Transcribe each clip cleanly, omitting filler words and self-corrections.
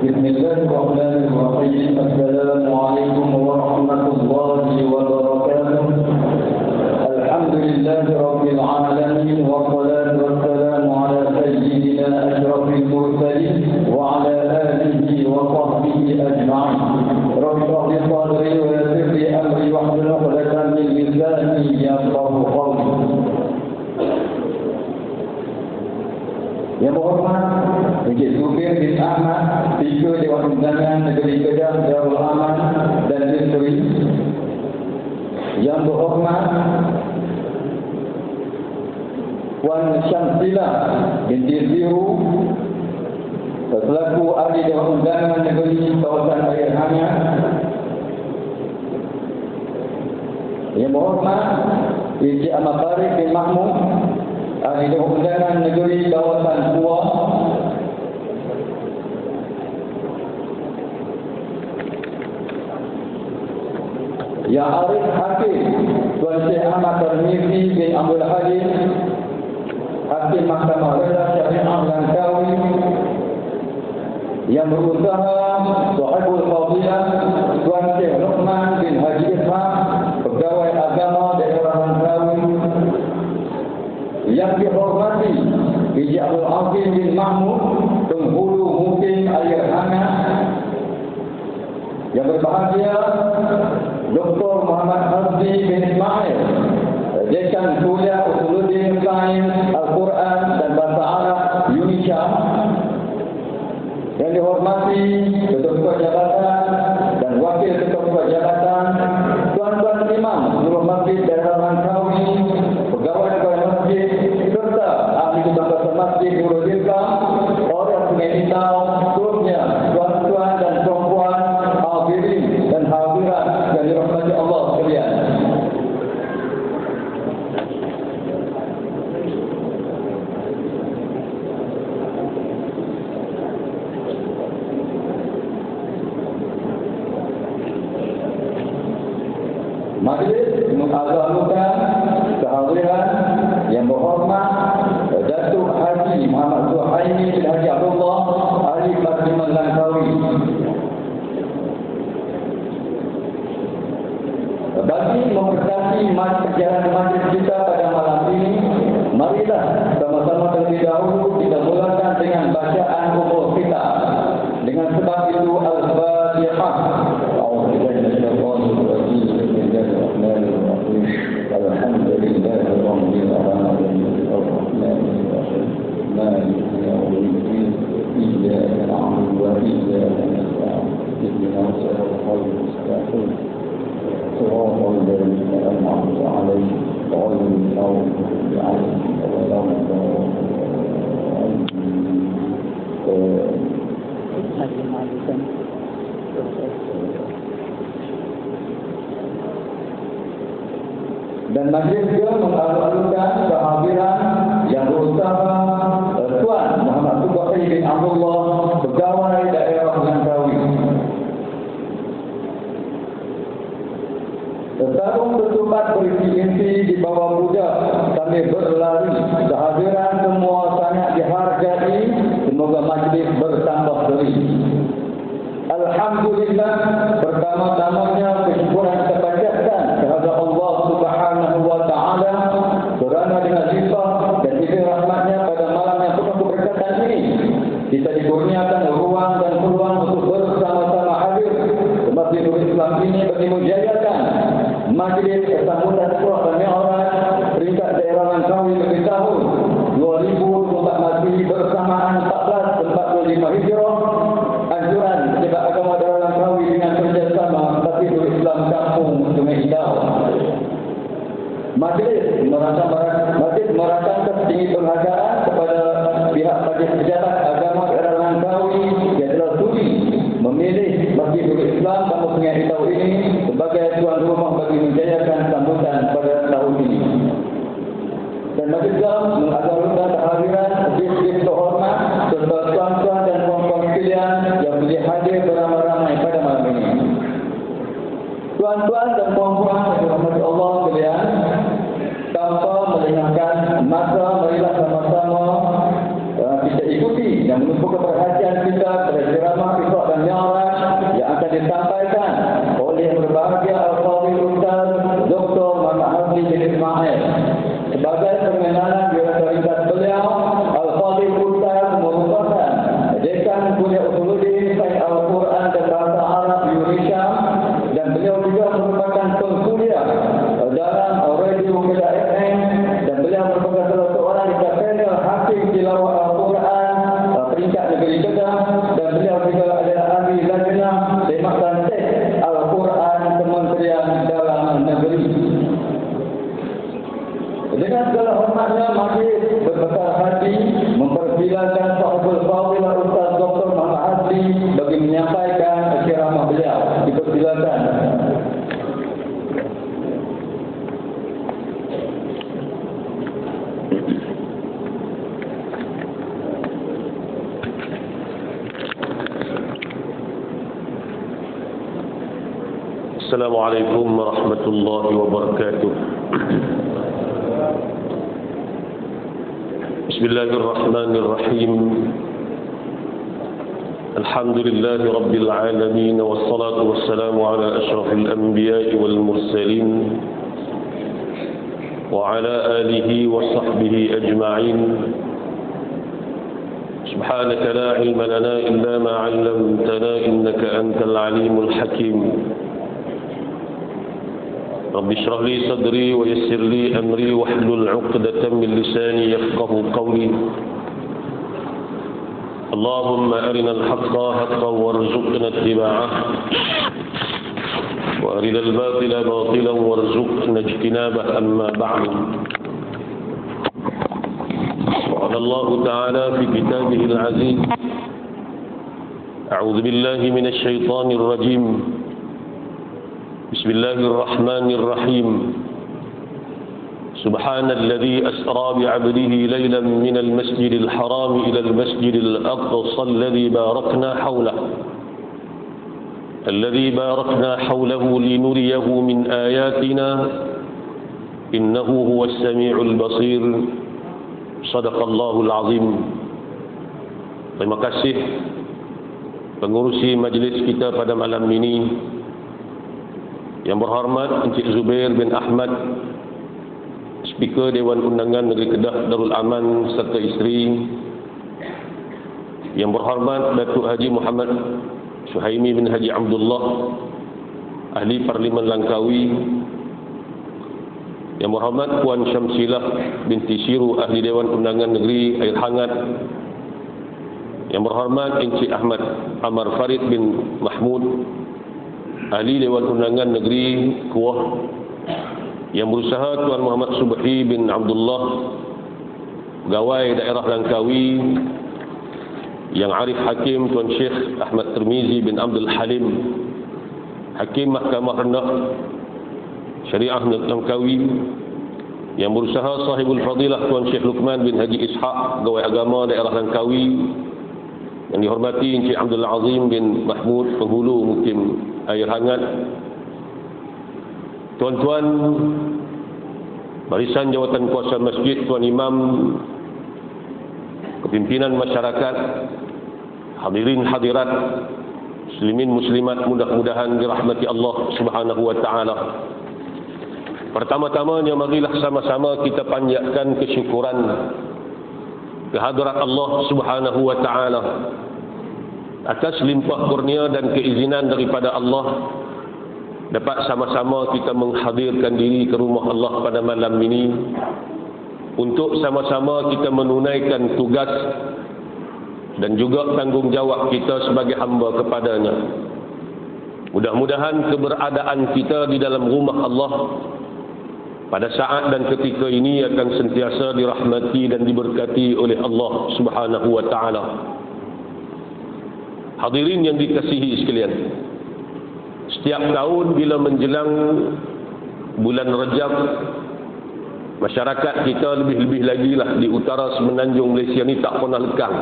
Bismillahirrahmanirrahim. Assalamualaikum warahmatullahi wabarakatuh. Alhamdulillahirabbil alamin wassalatu wassalamu ala sayyidina asyrafil mursalin wa ala alihi wa sahbihi ajma'in. Rabbi shrah li sadri wa yassir li amri wahlul 'uqdatam min lisani yafqahu qawli. Yang berhormat Encik Zubir bin Ahmad, Speaker Dewan Undangan Negeri Kedah Darul Aman dan Isteri. Yang berhormat Puan Syamsila binti Ziru, selaku Ahli Dewan Undangan Negeri Kawasan Air Hangat. Yang berhormat Encik Ahmad Farid bin Mahmud, Ahli Dewan Undangan Negeri Kawasan Puah. Yang Arif Hakim Tuan Syekh Ahmad Tarmizi bin Abdul Halim, Hakim Mahkamah Reda Syariah Langkawi. Yang berusaha Sahibul Fadilah Tuan Syekh Luqman bin Haji Ishaq, Pegawai Agama Daerah Langkawi. Yang dihormati Encik Abdul Azim bin Mahmud, Penghulu Mukim Air Hangat. Yang berbahagia Dr. Muhammad Hazmi bin Ismail, Dekan Kuliah Usuluddin Sains Al-Quran dan Bahasa Arab Indonesia. Yang dihormati Ketua Jabatan dan Wakil Ketua Jabatan, Tuan-tuan Imam Seluruh Masjid Daerah Langkawi, Pegawai Masjid serta ahli kebangsaan Masjid Nurul Islam, orang Sungai Hitau, seluruhnya tuan-tuan dan perempuan, hadirin dan hadirat yang dirahmati Allah sekalian. Majlis mengazamukan kehadiran yang berhormat Datuk Haji Muhammad Zuhaimi bin Haji Abdullah, Ahli Parlimen Langkawi. Bagi memberkati perjalanan majlis kita pada malam ini, marilah sama-sama terlebih dahulu kita mulakan dengan bacaan umur kita. Dengan sebab itu Al-Fatihah. A'udzubillahi minasyaitonir rajim. Bismillahirrahmanirrahim. Alhamdulillahirabbil alamin. Arrahmanir rahim. Maliki yaumiddin. Iyyaka na'budu wa iyyaka nasta'in. Ihdinas siratal mustaqim. صراط الذين أنعمت عليهم غير المغضوب عليهم ولا الضالين. Dan majlis juga mengalu-alukan kehadiran yang berusaha Tuan Muhammad Tubahi bin Abdullah, Pegawai Daerah Langkawi. Tarung ketupat berisi-isi di bawah budak sambil berlari. Kehadiran semua sangat dihargai. Semoga majlis bertambah beri. Alhamdulillah, pertama-tamanya kesyukuran kita panjatkan kepada Allah Subhanahu wa taala kerana dengan limpah dan izin rahmatnya pada malam yang penuh keberkatan ini kita dikurniakan ruang dan peluang untuk bersama-sama hadir di Masjidul Islam ini bagi menjayakan majlis sambutan Isra dan Mi'raj peringkat daerah Langkawi lebih tahun 2024 masih bersamaan 1445 Hijrah. Anjuran Pejabat Agama Daerah Langkawi dengan kerjasama Masjidul Islam Kampung Sungai Hitau. Majlis merancang setinggi penghargaan kepada pihak pejabat agama daerah Langkawi yang telah sudi memilih Masjidul Islam Kampung Sungai Hitau ini sebagai tuan rumah bagi menjayakan sambutan pada tahun ini. Dan majlis mengagalkan kehadiran dis-dis terhormat serta tuan-tuan dan puan-puan sekalian yang boleh hadir beramai-ramai pada malam ini. Tuan-tuan dan puan-puan yang dirahmati Allah sekalian, tanpa melengahkan masa, marilah sama-sama kita ikuti dan menumpukan perhatian kita pada ceramah Isra disampaikan oleh yang berbahagia Al-Fadhil Ustaz Dr. Muhammad Hazli bin Ismail. Sebagai perkenalan di otoritas beliau, Al-Fadhil Ustaz merupakan Dekan Kuliah Usuluddin Sains Al-Quran dan Bahasa Arab Indonesia, dan beliau juga merupakan pengkuliah dalam Radio Kedah FM, dan beliau merupakan salah seorang di panel Hakim Tilawah Al-Quran peringkat negeri Kedah, dan beliau juga adalah ahli lajnah semak dan teks Al-Quran Kementerian Dalam Negeri. Dengan segala hormatnya, mari berbesar hati mempersilakan Sahibul Fadilah Ustaz Dr. Muhammad Hazli bagi menyampaikan ceramah beliau. Dipersilakan. Assalamualaikum warahmatullahi wabarakatuh. Bismillahirrahmanirrahim. Alhamdulillahi rabbil alamin, wassalatu wassalamu ala asyrafil anbiya'i wal mursalin wa ala alihi wa sahbihi ajma'in. Subhanaka la ilma lana illa ma 'allamtana innaka antal alimul hakim. رب اشرح لي صدري ويسر لي أمري واحلل عقدة من لساني يفقه قولي. اللهم أرنا الحق حقا وارزقنا اتباعه وأرنا الباطل باطلا وارزقنا اجتنابه. أما بعد، قال الله تعالى في كتابه العزيز: أعوذ بالله من الشيطان الرجيم. بسم الله الرحمن الرحيم. سبحان الذي أسرى بعبده ليلا من المسجد الحرام إلى المسجد الأقصى الذي باركنا حوله لنريه من آياتنا إنه هو السميع البصير. صدق الله العظيم. Terima kasih pengurusi majlis kita pada malam ini. Yang berhormat Encik Zubair bin Ahmad, Speaker Dewan Undangan Negeri Kedah Darul Aman serta isteri. Yang berhormat Datuk Haji Muhammad Suhaimi bin Haji Abdullah, Ahli Parlimen Langkawi. Yang berhormat Puan Syamsilah binti Siru, Ahli Dewan Undangan Negeri Air Hangat. Yang berhormat Encik Ahmad Amar Farid bin Mahmud, Ahli Dewan Undangan Negeri Kuah. Yang berusaha Tuan Muhammad Subhi bin Abdullah, Pegawai Daerah Langkawi. Yang Arif Hakim Tuan Syekh Ahmad Tirmizi bin Abdul Halim, Hakim Mahkamah Rendah Syariah Langkawi. Yang berusaha Sahibul Fadilah Tuan Syekh Luqman bin Haji Ishaq, Pegawai Agama Daerah Langkawi. Yang dihormati Encik Abdul Azim bin Mahmud, Penghulu Mukim Air Hangat. Tuan-tuan barisan jawatan kuasa masjid, tuan imam, kepimpinan masyarakat, hadirin hadirat, muslimin muslimat, mudah-mudahan dirahmati Allah Subhanahu wa taala. Pertama-tamanya marilah sama-sama kita panjatkan kesyukuran kehadirat Allah Subhanahu wa taala atas limpah kurnia dan keizinan daripada Allah dapat sama-sama kita menghadirkan diri ke rumah Allah pada malam ini untuk sama-sama kita menunaikan tugas dan juga tanggungjawab kita sebagai hamba kepadanya. Mudah-mudahan keberadaan kita di dalam rumah Allah pada saat dan ketika ini akan sentiasa dirahmati dan diberkati oleh Allah Subhanahu wa taala. Hadirin yang dikasihi sekalian, setiap tahun bila menjelang bulan Rajab, masyarakat kita lebih-lebih lagi lah di utara semenanjung Malaysia ni tak pernah lekang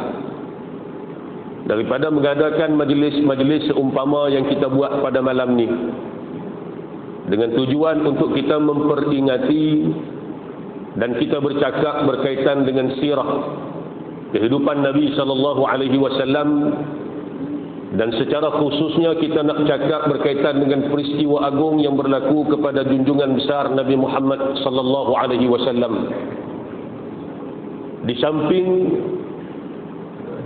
daripada mengadakan majlis-majlis seumpama yang kita buat pada malam ni, dengan tujuan untuk kita memperingati dan kita bercakap berkaitan dengan sirah kehidupan Nabi sallallahu alaihi wasallam Dan secara khususnya kita nak cakap berkaitan dengan peristiwa agung yang berlaku kepada junjungan besar Nabi Muhammad sallallahu alaihi wasallam. Di samping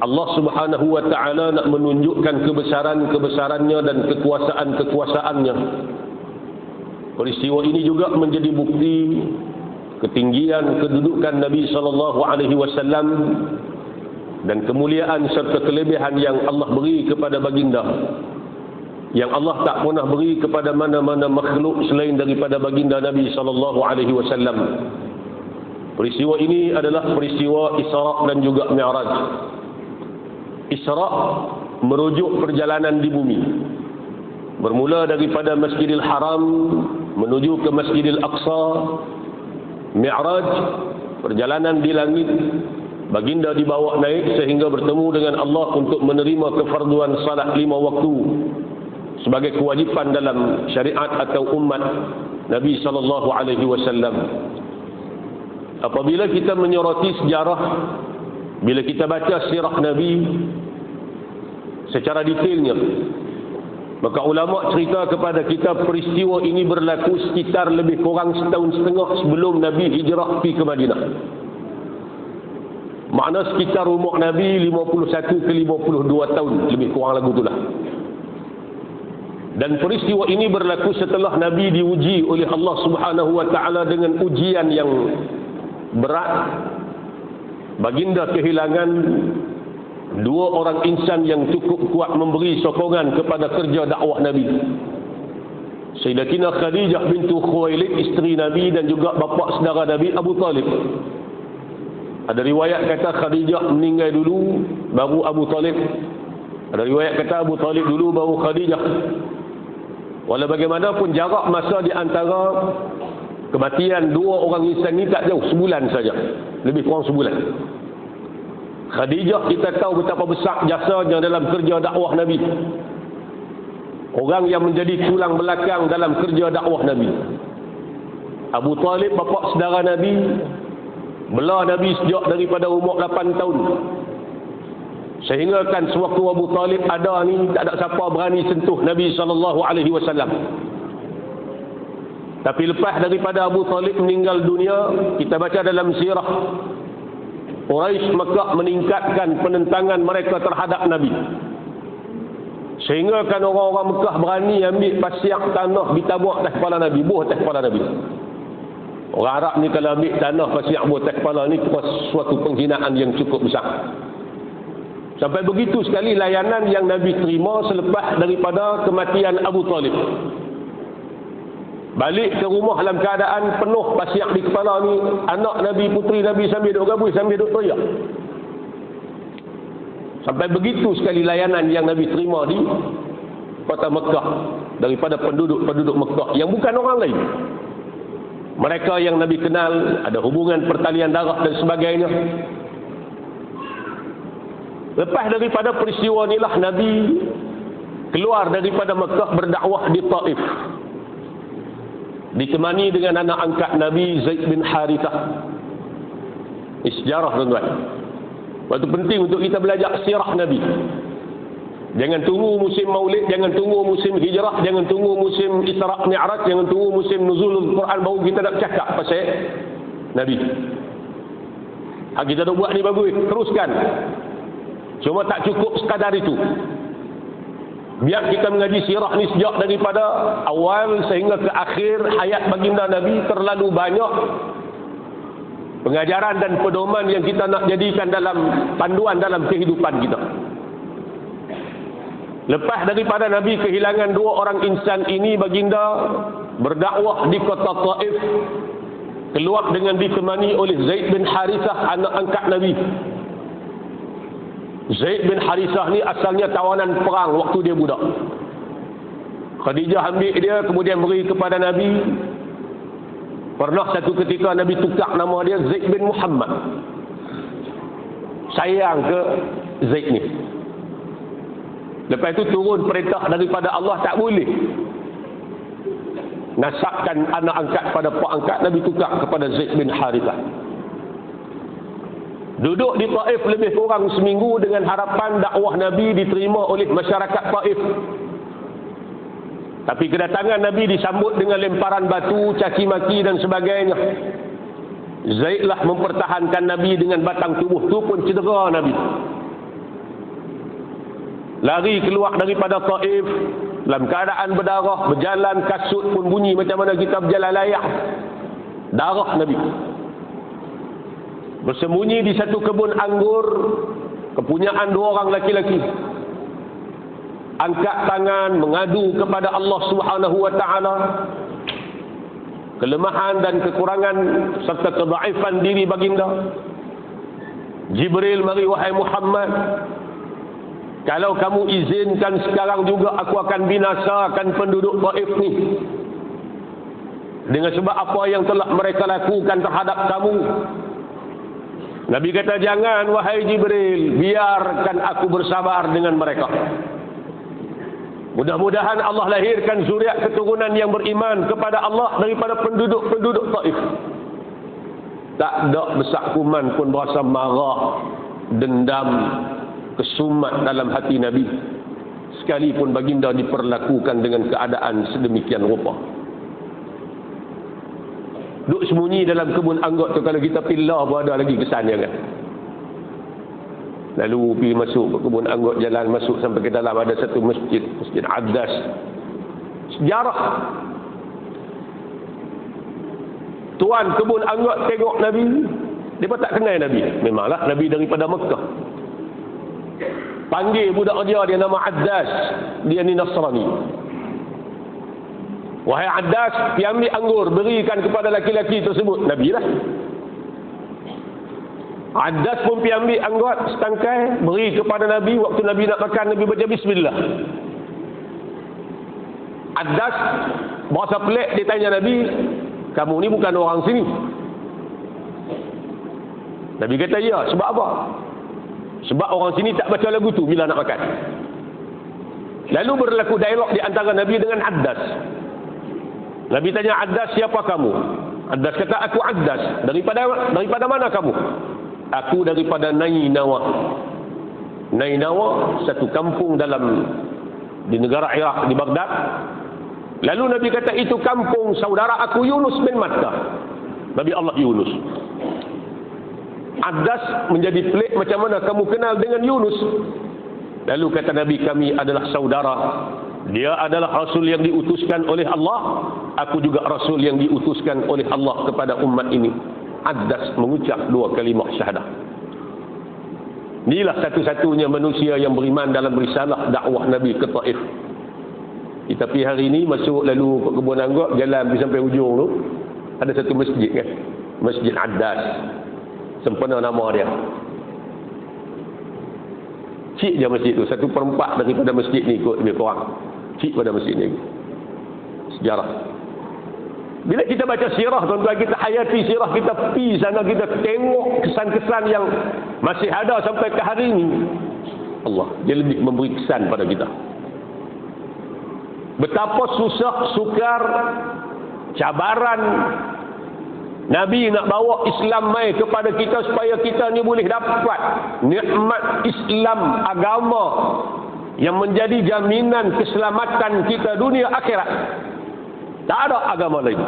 Allah Subhanahu wa taala nak menunjukkan kebesaran-kebesarannya dan kekuasaan-kekuasaannya, peristiwa ini juga menjadi bukti ketinggian kedudukan Nabi sallallahu alaihi wasallam dan kemuliaan serta kelebihan yang Allah beri kepada baginda, yang Allah tak pernah beri kepada mana-mana makhluk selain daripada baginda Nabi sallallahu alaihi wasallam. Peristiwa ini adalah peristiwa Isra dan juga Mi'raj. Isra merujuk perjalanan di bumi, bermula daripada Masjidil Haram menuju ke Masjidil Aqsa. Mi'raj, perjalanan di langit, baginda dibawa naik sehingga bertemu dengan Allah untuk menerima kefarduan salat 5 waktu sebagai kewajipan dalam syariat atau umat Nabi sallallahu alaihi wasallam. Apabila kita menyoroti sejarah, bila kita baca sirah Nabi secara detailnya, maka ulama cerita kepada kita peristiwa ini berlaku sekitar lebih kurang setahun setengah sebelum Nabi hijrah pergi ke Madinah. Makna sekitar umur Nabi 51 ke 52 tahun, lebih kurang lagu itulah. Dan peristiwa ini berlaku setelah Nabi diuji oleh Allah Subhanahu wa taala dengan ujian yang berat. Baginda kehilangan 2 orang insan yang cukup kuat memberi sokongan kepada kerja dakwah Nabi. Sayyidatina Khadijah bintu Khuwailid, isteri Nabi, dan juga bapa saudara Nabi Abu Talib. Ada riwayat kata Khadijah meninggal dulu baru Abu Talib. Ada riwayat kata Abu Talib dulu baru Khadijah. Walau bagaimanapun jarak masa di antara kematian 2 orang insan ini tak jauh, sebulan saja, lebih kurang sebulan. Khadijah kita tahu betapa besar jasanya dalam kerja dakwah Nabi, orang yang menjadi tulang belakang dalam kerja dakwah Nabi. Abu Talib, bapa saudara Nabi, bela Nabi sejak daripada umur 8 tahun. Sehingga kan sewaktu Abu Talib ada ni, tak ada siapa berani sentuh Nabi SAW. Tapi lepas daripada Abu Talib meninggal dunia, kita baca dalam sirah, Quraisy Mekah meningkatkan penentangan mereka terhadap Nabi. Sehingga kan orang-orang Mekah berani ambil pasir tanah ditabur atas kepala Nabi, buah atas kepala Nabi. Orang Arab ni kalau ambil tanah pasir buah atas kepala ni, suatu penghinaan yang cukup besar. Sampai begitu sekali layanan yang Nabi terima selepas daripada kematian Abu Talib. Balik ke rumah dalam keadaan penuh pasir di kepala ni, anak Nabi, puteri Nabi sambil duduk gabui, sambil duduk teriak. Sampai begitu sekali layanan yang Nabi terima di kota Mekah daripada penduduk-penduduk Mekah yang bukan orang lain. Mereka yang Nabi kenal, ada hubungan pertalian darah dan sebagainya. Lepas daripada peristiwa inilah Nabi keluar daripada Mekah berdakwah di Taif, ditemani dengan anak angkat Nabi Zaid bin Harithah. Ini sejarah tuan-tuan. Waktu penting untuk kita belajar sirah Nabi. Jangan tunggu musim maulid, jangan tunggu musim hijrah, jangan tunggu musim Isra Mi'raj, jangan tunggu musim nuzulul Quran baru kita nak cakap pasal Nabi. Kita dah buat ni bagus, teruskan. Cuma tak cukup sekadar itu. Biar kita mengaji sirah ni sejak daripada awal sehingga ke akhir hayat baginda Nabi, terlalu banyak pengajaran dan pedoman yang kita nak jadikan dalam panduan dalam kehidupan kita. Lepas daripada Nabi kehilangan 2 orang insan ini, baginda berdakwah di kota Taif, keluar dengan ditemani oleh Zaid bin Harithah, anak angkat Nabi. Zaid bin Harithah ni asalnya tawanan perang waktu dia budak. Khadijah ambil dia, kemudian beri kepada Nabi. Pernah satu ketika Nabi tukar nama dia Zaid bin Muhammad. Sayang ke Zaid ni. Lepas itu turun perintah daripada Allah, tak boleh nasabkan anak angkat pada pak angkat. Nabi tukar kepada Zaid bin Harithah. Duduk di Taif lebih kurang seminggu dengan harapan dakwah Nabi diterima oleh masyarakat Taif. Tapi kedatangan Nabi disambut dengan lemparan batu, caci maki dan sebagainya. Zaidlah mempertahankan Nabi dengan batang tubuh tu pun cedera Nabi. Lari keluar daripada Taif dalam keadaan berdarah, berjalan kasut pun bunyi macam mana kita berjalan layak. Darah Nabi. Bersembunyi di satu kebun anggur kepunyaan 2 orang laki-laki. Angkat tangan mengadu kepada Allah Subhanahu wa taala kelemahan dan kekurangan serta kedaifan diri baginda. Jibril mari, wahai Muhammad, kalau kamu izinkan sekarang juga aku akan binasakan penduduk Taif ni dengan sebab apa yang telah mereka lakukan terhadap kamu. Nabi kata, jangan wahai Jibril, biarkan aku bersabar dengan mereka. Mudah-mudahan Allah lahirkan zuriat keturunan yang beriman kepada Allah daripada penduduk-penduduk Taif. Tak ada besak kuman pun berasa marah, dendam, kesumat dalam hati Nabi. Sekalipun baginda diperlakukan dengan keadaan sedemikian rupa. Duk sembunyi dalam kebun anggur tu, kalau kita pilih pun ada lagi kesannya kan. Lalu pergi masuk ke kebun anggur, jalan masuk sampai ke dalam, ada satu masjid, Masjid Addas. Sejarah. Tuan kebun anggur tengok Nabi, dia pun tak kenal Nabi. Memanglah Nabi daripada Mekah. Panggil budak dia nama Addas, dia ni Nasrani. Wahai Addas, pergi ambil anggur, berikan kepada laki-laki tersebut. Nabi lah. Addas pun pergi ambil anggur setangkai, beri kepada Nabi. Waktu Nabi nak makan, Nabi baca Bismillah. Addas berasa pelik, dia tanya Nabi, kamu ni bukan orang sini? Nabi kata, ya. Sebab apa? Sebab orang sini tak baca lagu tu bila nak makan. Lalu berlaku dialog di antara Nabi dengan Addas. Nabi tanya, Addas, siapa kamu? Addas kata, aku Addas. Daripada mana kamu? Aku daripada Nainawa. Nainawa, satu kampung di negara Iraq, di Baghdad. Lalu Nabi kata, itu kampung saudara aku Yunus bin Matta, Nabi Allah Yunus. Addas menjadi pelik, macam mana kamu kenal dengan Yunus? Lalu kata Nabi, kami adalah saudara. Dia adalah Rasul yang diutuskan oleh Allah, aku juga Rasul yang diutuskan oleh Allah kepada umat ini. Addas mengucap 2 kalimah syahadah. Inilah satu-satunya manusia yang beriman dalam risalah dakwah Nabi ke Taif. Kita pergi hari ini, masuk lalu ke kebun anggur, jalan pergi sampai ujung tu, ada satu masjid kan, Masjid Addas. Sempena nama dia. Cik je masjid tu, 1/4 daripada masjid ni ikut lebih kurang. Cik pada masjid ni. Sejarah. Bila kita baca sirah, tuan-tuan, kita hayati sirah, kita pergi sana, kita tengok kesan-kesan yang masih ada sampai ke hari ini. Allah, dia lebih memberi kesan pada kita. Betapa susah, sukar, cabaran Nabi nak bawa Islam mai kepada kita supaya kita ni boleh dapat nikmat Islam, agama yang menjadi jaminan keselamatan kita dunia akhirat. Tak ada agama lain.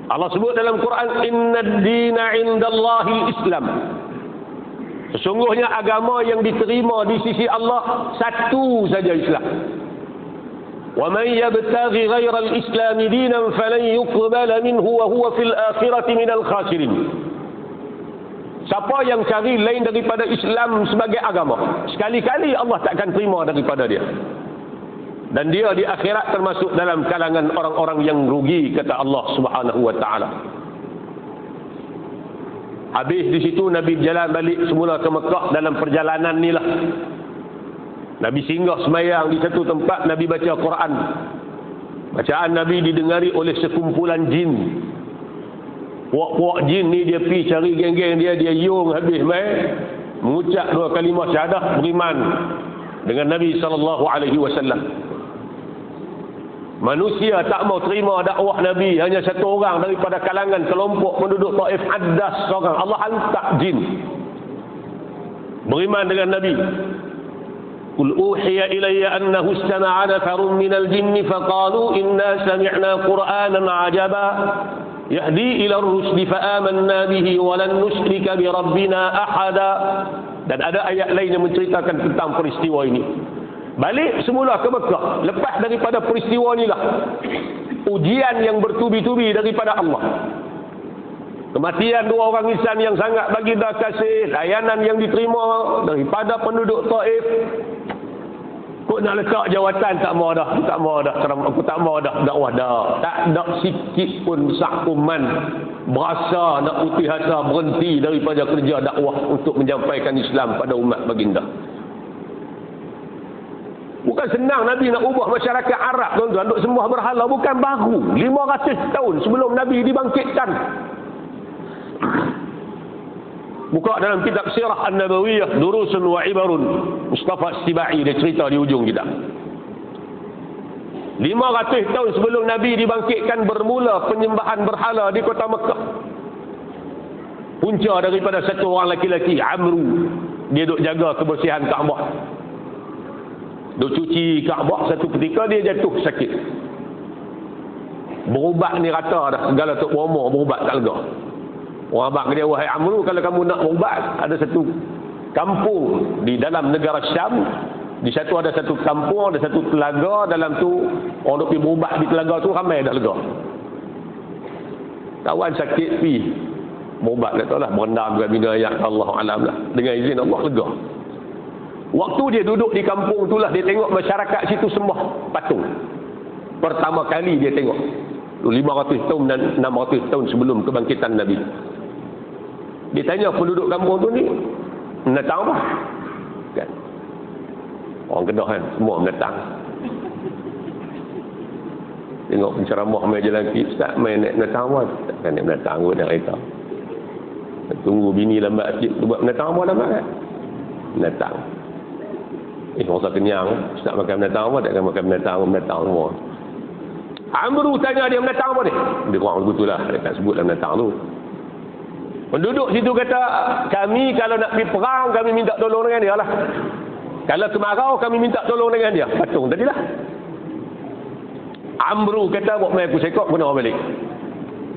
Allah sebut dalam Quran, innad dina indallahi Islam. Sesungguhnya agama yang diterima di sisi Allah satu saja, Islam. Wa man yabtaghi ghayra al-islam dinan falan yuqbala minhu wa huwa fil akhirati minal khasirin. Siapa yang cari lain daripada Islam sebagai agama, sekali-kali Allah takkan terima daripada dia. Dan dia di akhirat termasuk dalam kalangan orang-orang yang rugi, kata Allah Subhanahu wa taala. Habis di situ Nabi jalan balik semula ke Mekah. Dalam perjalanan ni lah Nabi singgah semayang di satu tempat, Nabi baca Quran. Bacaan Nabi didengari oleh sekumpulan jin. Puak-puak jin ni dia pergi cari geng-geng dia yung habis mai mengucap 2 kalimah syahadah, beriman dengan Nabi sallallahu alaihi wasallam. Manusia tak mau terima dakwah Nabi, hanya satu orang daripada kalangan kelompok penduduk Taif, Addas seorang. Allah hantar jin beriman dengan Nabi. Qul uhiya ilayya annahu istama'a nafarun minal jinni faqalu inna sami'na qur'anan 'ajaba yahdi ila ar-rusdi fa amanna bihi wa lan nusyrika bi rabbina ahada. Dan ada ayat lain yang menceritakan tentang peristiwa ini. Balik semula ke Mekah, lepas daripada peristiwa inilah ujian yang bertubi-tubi daripada Allah. Kematian dua orang Islam yang sangat baginda kasih, layanan yang diterima daripada penduduk Taif. Kau nak letak jawatan, tak mau dah, tak mau dah, aku tak mau dah dakwah dah. Tak ada sikit pun sakuman berasa nak putih asa berhenti daripada kerja dakwah untuk menyampaikan Islam pada umat baginda. Bukan senang Nabi nak ubah masyarakat Arab, tuan-tuan, duk sembah berhala, bukan baru. 500 tahun sebelum Nabi dibangkitkan. Buka dalam kitab Sirah An-Nabawiyah, Durusun wa Ibarun, Mustafa Istibai, dia cerita di ujung kitab. 500 tahun sebelum Nabi dibangkitkan bermula penyembahan berhala di kota Mekah. Punca daripada satu orang laki-laki, Amru. Dia duk jaga kebersihan Kaabah, duk cuci Kaabah. Satu ketika dia jatuh sakit. Berubat ni rata dah, segala tok berumur berubat tak lega. Orang abang dia, wahai Amru, kalau kamu nak berubat, ada satu kampung di dalam negara Syam. Di satu ada satu kampung, ada satu telaga, dalam tu orang duk pergi berubat di telaga tu ramai dah lega. Kawan sakit pi berubat, tak tahulah berendam ke bina ayat Allah alam lah, dengan izin Allah lega. Waktu dia duduk di kampung itulah dia tengok masyarakat situ sembah patung. Pertama kali dia tengok. 500 tahun dan 600 tahun sebelum kebangkitan Nabi. Dia tanya penduduk kampung tu ni, mendatang apa? Kan? Orang Kedah kan, semua mendatang. Tengok penceramah main jalan kiri, Ustaz main naik mendatang apa? Takkan naik mendatang pun nak kereta. Tunggu bini lambat sikit, buat mendatang apa lambat kan? Mendatang. Masa kenyang, nak makan binatang apa? Takkan makan binatang semua. Amru tanya dia, binatang apa ni? Dia kurang betul lah, dia tak sebut binatang tu. Penduduk situ kata, kami kalau nak pergi perang, kami minta tolong dengan dia lah. Kalau kemarau, kami minta tolong dengan dia. Patung tadilah. Amru kata, buat main aku sekok, kena balik.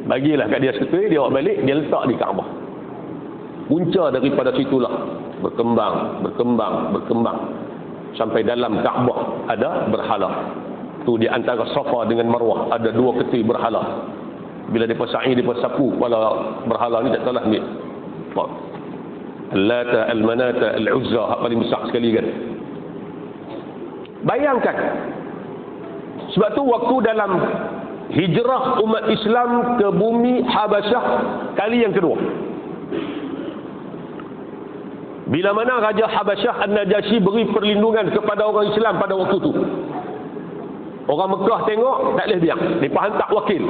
Bagilah kat dia seketui, dia bawa balik, dia letak di Kaabah. Punca daripada situlah berkembang sampai dalam Kaabah ada berhala. Tu di antara Safa dengan Marwah ada dua keti berhala. Bila dia sa'i, dia sapu kepala berhala ni, tak tahulah ambil Al-Lata, Al-Manata, Al-Uzza, hak paling besar sekali kan. Bayangkan, sebab tu waktu dalam hijrah umat Islam ke bumi Habasyah kali yang kedua, bila mana Raja Habasyah An-Najasyi beri perlindungan kepada orang Islam pada waktu tu, orang Mekah tengok tak boleh biar, mereka hantar wakil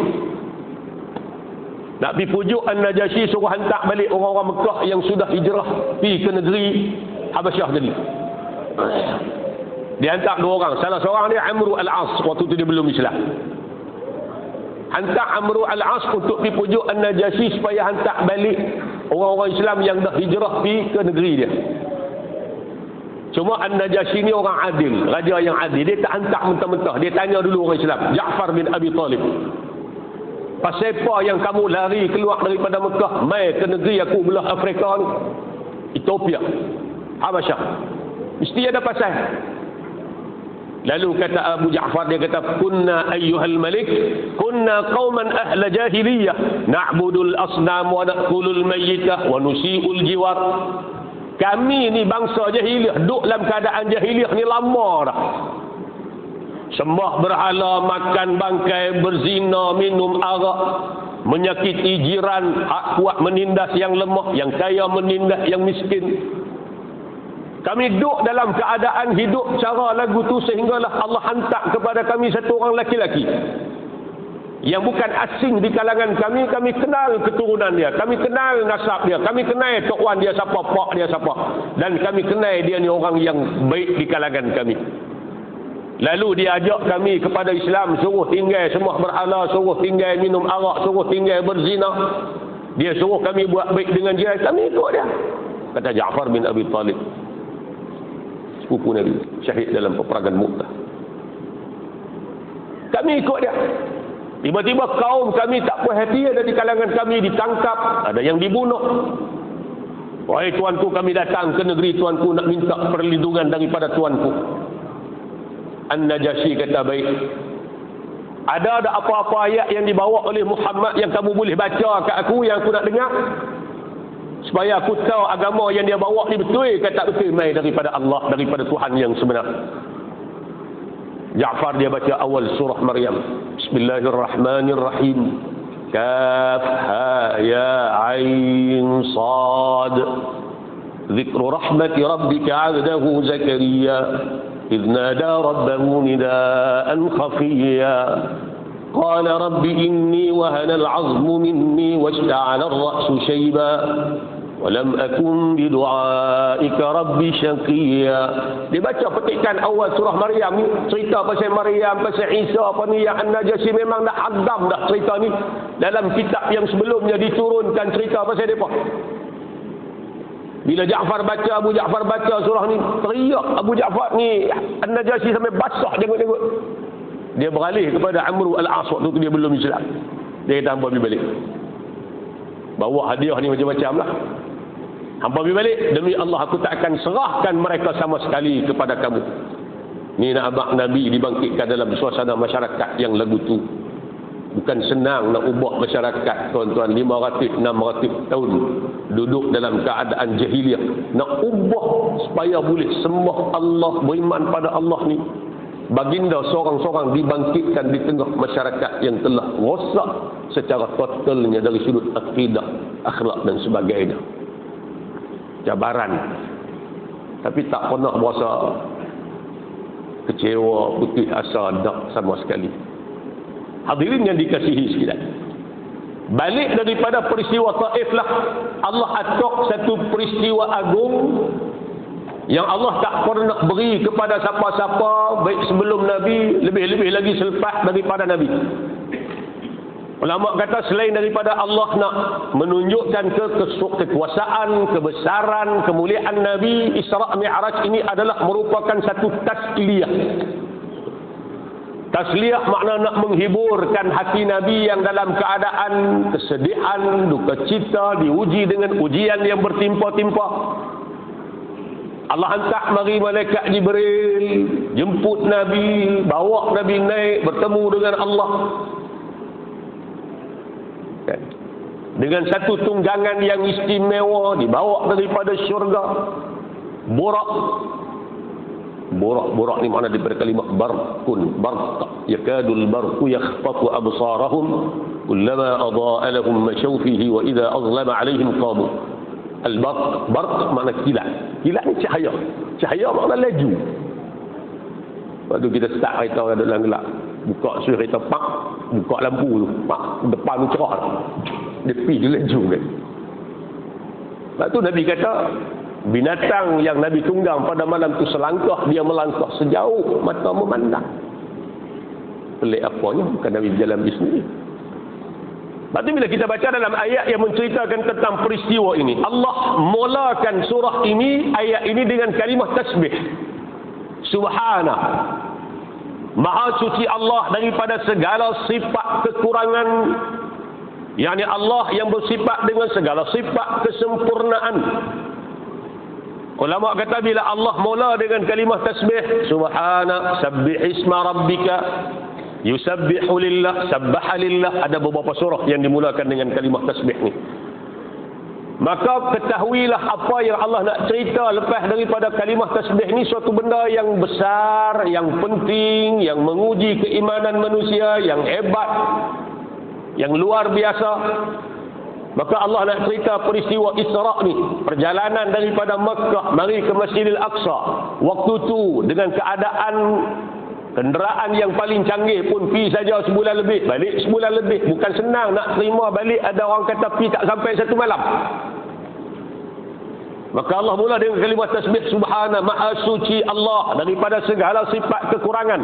nak pergi pujuk An-Najasyi, suruh hantar balik orang-orang Mekah yang sudah hijrah pergi ke negeri Habasyah tadi. Dia hantar dua orang, salah seorang dia Amru Al-As, waktu tu dia belum Islam. Hantar Amru Al-As untuk pergi pujuk An-Najasyi supaya hantar balik orang-orang Islam yang dah hijrah pergi ke negeri dia. Cuma An-Najasyi ni orang adil, raja yang adil. Dia tak hantar mentah-mentah, dia tanya dulu orang Islam. Ja'far bin Abi Talib, pasal apa yang kamu lari keluar daripada Mekah mai ke negeri aku belah Afrika ni, Ethiopia, Habasyah? Mesti ada pasal. Lalu kata Abu Ja'far, dia kata, kunna ayyuhal malik, kunna qauman ahla jahiliyah, na'budul asnam wa na'kulul mayyitah wa nusi'ul jiwar. Kami ni bangsa jahiliyah, duduk dalam keadaan jahiliyah ni lama dah. Sembah berhala, makan bangkai, berzina, minum arak, menyakiti jiran, hak kuat menindas yang lemah, yang kaya menindas yang miskin. Kami duduk dalam keadaan hidup cara lagu tu, sehinggalah Allah hantar kepada kami satu orang laki-laki yang bukan asing di kalangan kami. Kami kenal keturunan dia, kami kenal nasab dia, kami kenal tok wan dia siapa, pak dia siapa, dan kami kenal dia ni orang yang baik di kalangan kami. Lalu dia ajak kami kepada Islam, suruh tinggal sembah berhala, suruh tinggal minum arak, suruh tinggal berzina. Dia suruh kami buat baik dengan dia, kami ikut dia. Kata Ja'far bin Abi Talib, sepupu Nabi, syahid dalam peperangan Mu'tah. Kami ikut dia. Tiba-tiba kaum kami tak puas hati, ada di kalangan kami ditangkap, ada yang dibunuh. Wahai tuanku, kami datang ke negeri tuanku nak minta perlindungan daripada tuanku. An-Najasyi kata, baik. Ada apa-apa ayat yang dibawa oleh Muhammad yang kamu boleh baca kat aku, yang aku nak dengar? Supaya aku tahu agama yang dia bawa ni betul ke tak betul, mai daripada Allah, daripada Tuhan yang sebenar. Ja'far dia baca awal surah Maryam. Bismillahirrahmanirrahim. Kaf ha ya ain sad. Zikru rahmati rabbika 'abdahu Zakaria إذ نادى ربه نداء خفيا قال رب إني وهن العظم مني واشتعل الرأس شيبا ولم أكن بدعائك رب شقيا. Dibaca petikan awal surah Maryam ni, cerita pasal Maryam, pasal Isa apa ni, yang An-Najasyi memang dah hadam dah cerita ni. Dalam kitab yang sebelumnya diturunkan cerita pasal depa. Bila Ja'far baca, Abu Ja'far baca surah ni, teriak Abu Ja'far ni, An-Najasyi sampai basah jenggot-jenggot. Dia beralih kepada Amru al-As, waktu tu dia belum Islam. Dia kata, hampa pergi balik. Bawa hadiah ni macam-macam lah. Hampa pergi balik, demi Allah aku tak akan serahkan mereka sama sekali kepada kamu. Ni nak abang Nabi dibangkitkan dalam suasana masyarakat yang lagu tu. Bukan senang nak ubah masyarakat, tuan-tuan. 500-600 tahun duduk dalam keadaan jahiliah. Nak ubah supaya boleh sembah Allah, beriman pada Allah ni. Baginda seorang-seorang dibangkitkan di tengah masyarakat yang telah rosak secara totalnya dari sudut akidah, akhlak dan sebagainya. Cabaran. Tapi tak pernah berasa kecewa, putih asa, tak sama sekali. Hadirin yang dikasihi sekalian, balik daripada peristiwa Taif lah, Allah atok satu peristiwa agung yang Allah tak pernah beri kepada siapa-siapa, baik sebelum Nabi, lebih-lebih lagi selepas daripada Nabi. Ulama kata selain daripada Allah nak menunjukkan kekuasaan, kebesaran, kemuliaan Nabi, Isra' Mi'raj ini adalah merupakan satu tasliyah. Tasliyah makna nak menghiburkan hati Nabi yang dalam keadaan kesedihan, duka cita, diuji dengan ujian yang bertimpa-timpa. Allah hantar mari malaikat Jibril, jemput Nabi, bawa Nabi naik, bertemu dengan Allah. Dengan satu tunggangan yang istimewa, dibawa daripada syurga. Burak ni makna daripada kalimah barqun, barq, yakadul barqu yakhfatu absarahum kullama adaa lahum mashaw fihi wa idza azlama alaihim qamu. Al-barq makna kilat. Kilat ni cahaya. Cahaya makna laju. Waktu kita start kereta dalam gelap, buka switch kereta, pak, buka lampu tu, pak, depan tu cerah. Dia pergi dia laju kan. Lepas tu Nabi kata, binatang yang Nabi tunggang pada malam tu selangkah, dia melangkah sejauh mata memandang. Pelik apanya, bukan Nabi berjalan di sendiri. Lepas tu bila kita baca dalam ayat yang menceritakan tentang peristiwa ini, Allah mulakan surah ini, ayat ini dengan kalimah tasbih. Subhana, Maha suci Allah daripada segala sifat kekurangan. yakni Allah yang bersifat dengan segala sifat kesempurnaan. Ulama kata bila Allah mula dengan kalimah tasbih, subhana, sabbih isma rabbika, yusabbihu lillah, sabbaha lillah, ada beberapa surah yang dimulakan dengan kalimah tasbih ni. Maka ketahuilah apa yang Allah nak cerita lepas daripada kalimah tasbih ni, suatu benda yang besar, yang penting, yang menguji keimanan manusia, yang hebat, yang luar biasa. Maka Allah nak cerita peristiwa Isra' ni, perjalanan daripada Makkah mari ke Masjidil Aqsa. Waktu tu dengan keadaan kenderaan yang paling canggih pun pi saja sebulan lebih, balik sebulan lebih. Bukan senang nak terima balik, ada orang kata pi tak sampai satu malam. Maka Allah mula dengan kalimat tasbih, subhana, maha suci Allah daripada segala sifat kekurangan.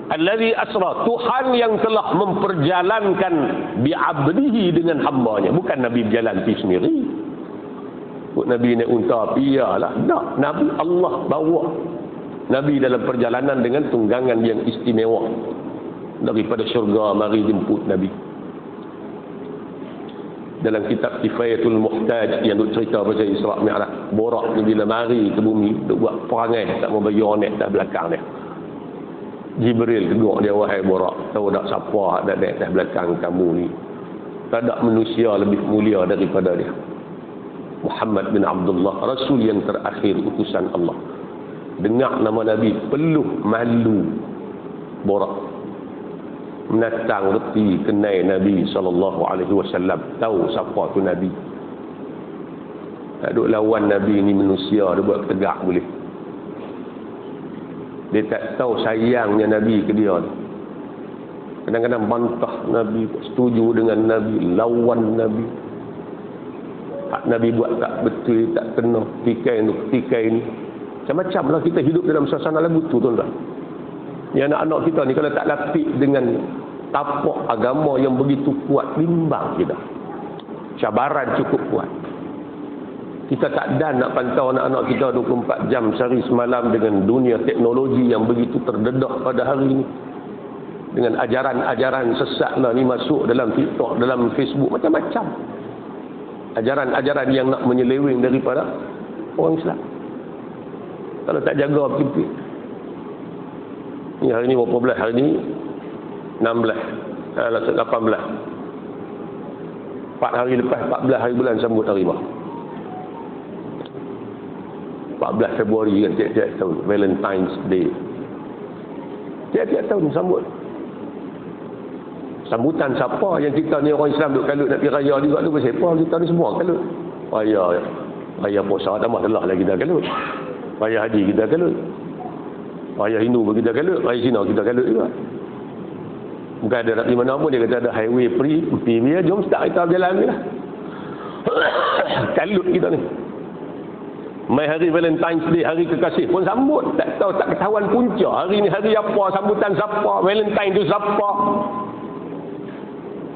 Allazi asra, Tuhan yang telah memperjalankan bi'abdihi, dengan hambanya. Bukan Nabi berjalan pergi sendiri. Nabi naik unta, piyalah. Tak, Nabi Allah bawa Nabi dalam perjalanan dengan tunggangan yang istimewa. Daripada syurga mari jemput Nabi. Dalam kitab Kifayatul Muhtaj yang duk cerita pasal Isra' Mi'raj, Borak ni bila mari ke bumi duk buat perangai tak mau bagi orang naik dah belakang dia. Jibril tegur dia, wahai Borak, tahu tak siapa ada naik dah belakang kamu ni? Tak ada manusia lebih mulia daripada dia. Muhammad bin Abdullah, Rasul yang terakhir utusan Allah. Dengar nama Nabi, peluh malu Borak. Menatang reti kenai Nabi SAW, tahu siapa tu Nabi. Tak duk lawan Nabi ni manusia, dia buat tegak boleh. Dia tak tahu sayangnya Nabi ke dia. Kadang-kadang bantah Nabi, setuju dengan Nabi, lawan Nabi. Hak Nabi buat tak betul, tak kena, tikai ni. Macam-macam lah kita hidup dalam suasana lagu tu, tuan-tuan. Ni anak-anak kita ni kalau tak lapik dengan tapak agama yang begitu kuat, bimbang kita. Cabaran cukup kuat. Kita tak dan nak pantau anak-anak kita 24 jam sehari semalam dengan dunia teknologi yang begitu terdedah pada hari ini. Dengan ajaran-ajaran sesat lah ni masuk dalam TikTok, dalam Facebook, macam-macam. Ajaran-ajaran yang nak menyeleweng daripada orang Islam. Kalau tak jaga betul-betul. Ni hari ni berapa belas? Hari ni 16, 18. 4 hari lepas, 14 hari bulan sambut hari bah. 14 Februari kan, tiap-tiap tahun, Valentine's Day. Tiap-tiap tahun sambut. Sambutan siapa yang kita ni orang Islam duk kalut nak pergi raya juga tu, siapa kita ni semua kalut. Raya puasa tambah telah lagi kita kalut. Raya haji kita kalut. Raya Hindu pun kita kalut. Raya Cina kita kalut juga. Bukan ada nak pergi mana pun, dia kata ada highway free, biar jom start kita berjalan ni lah. Kalut kita ni. Mai hari Valentine's Day, hari kekasih pun sambut. Tak tahu, tak ketahuan punca. Hari ni hari apa, sambutan siapa, Valentine tu siapa.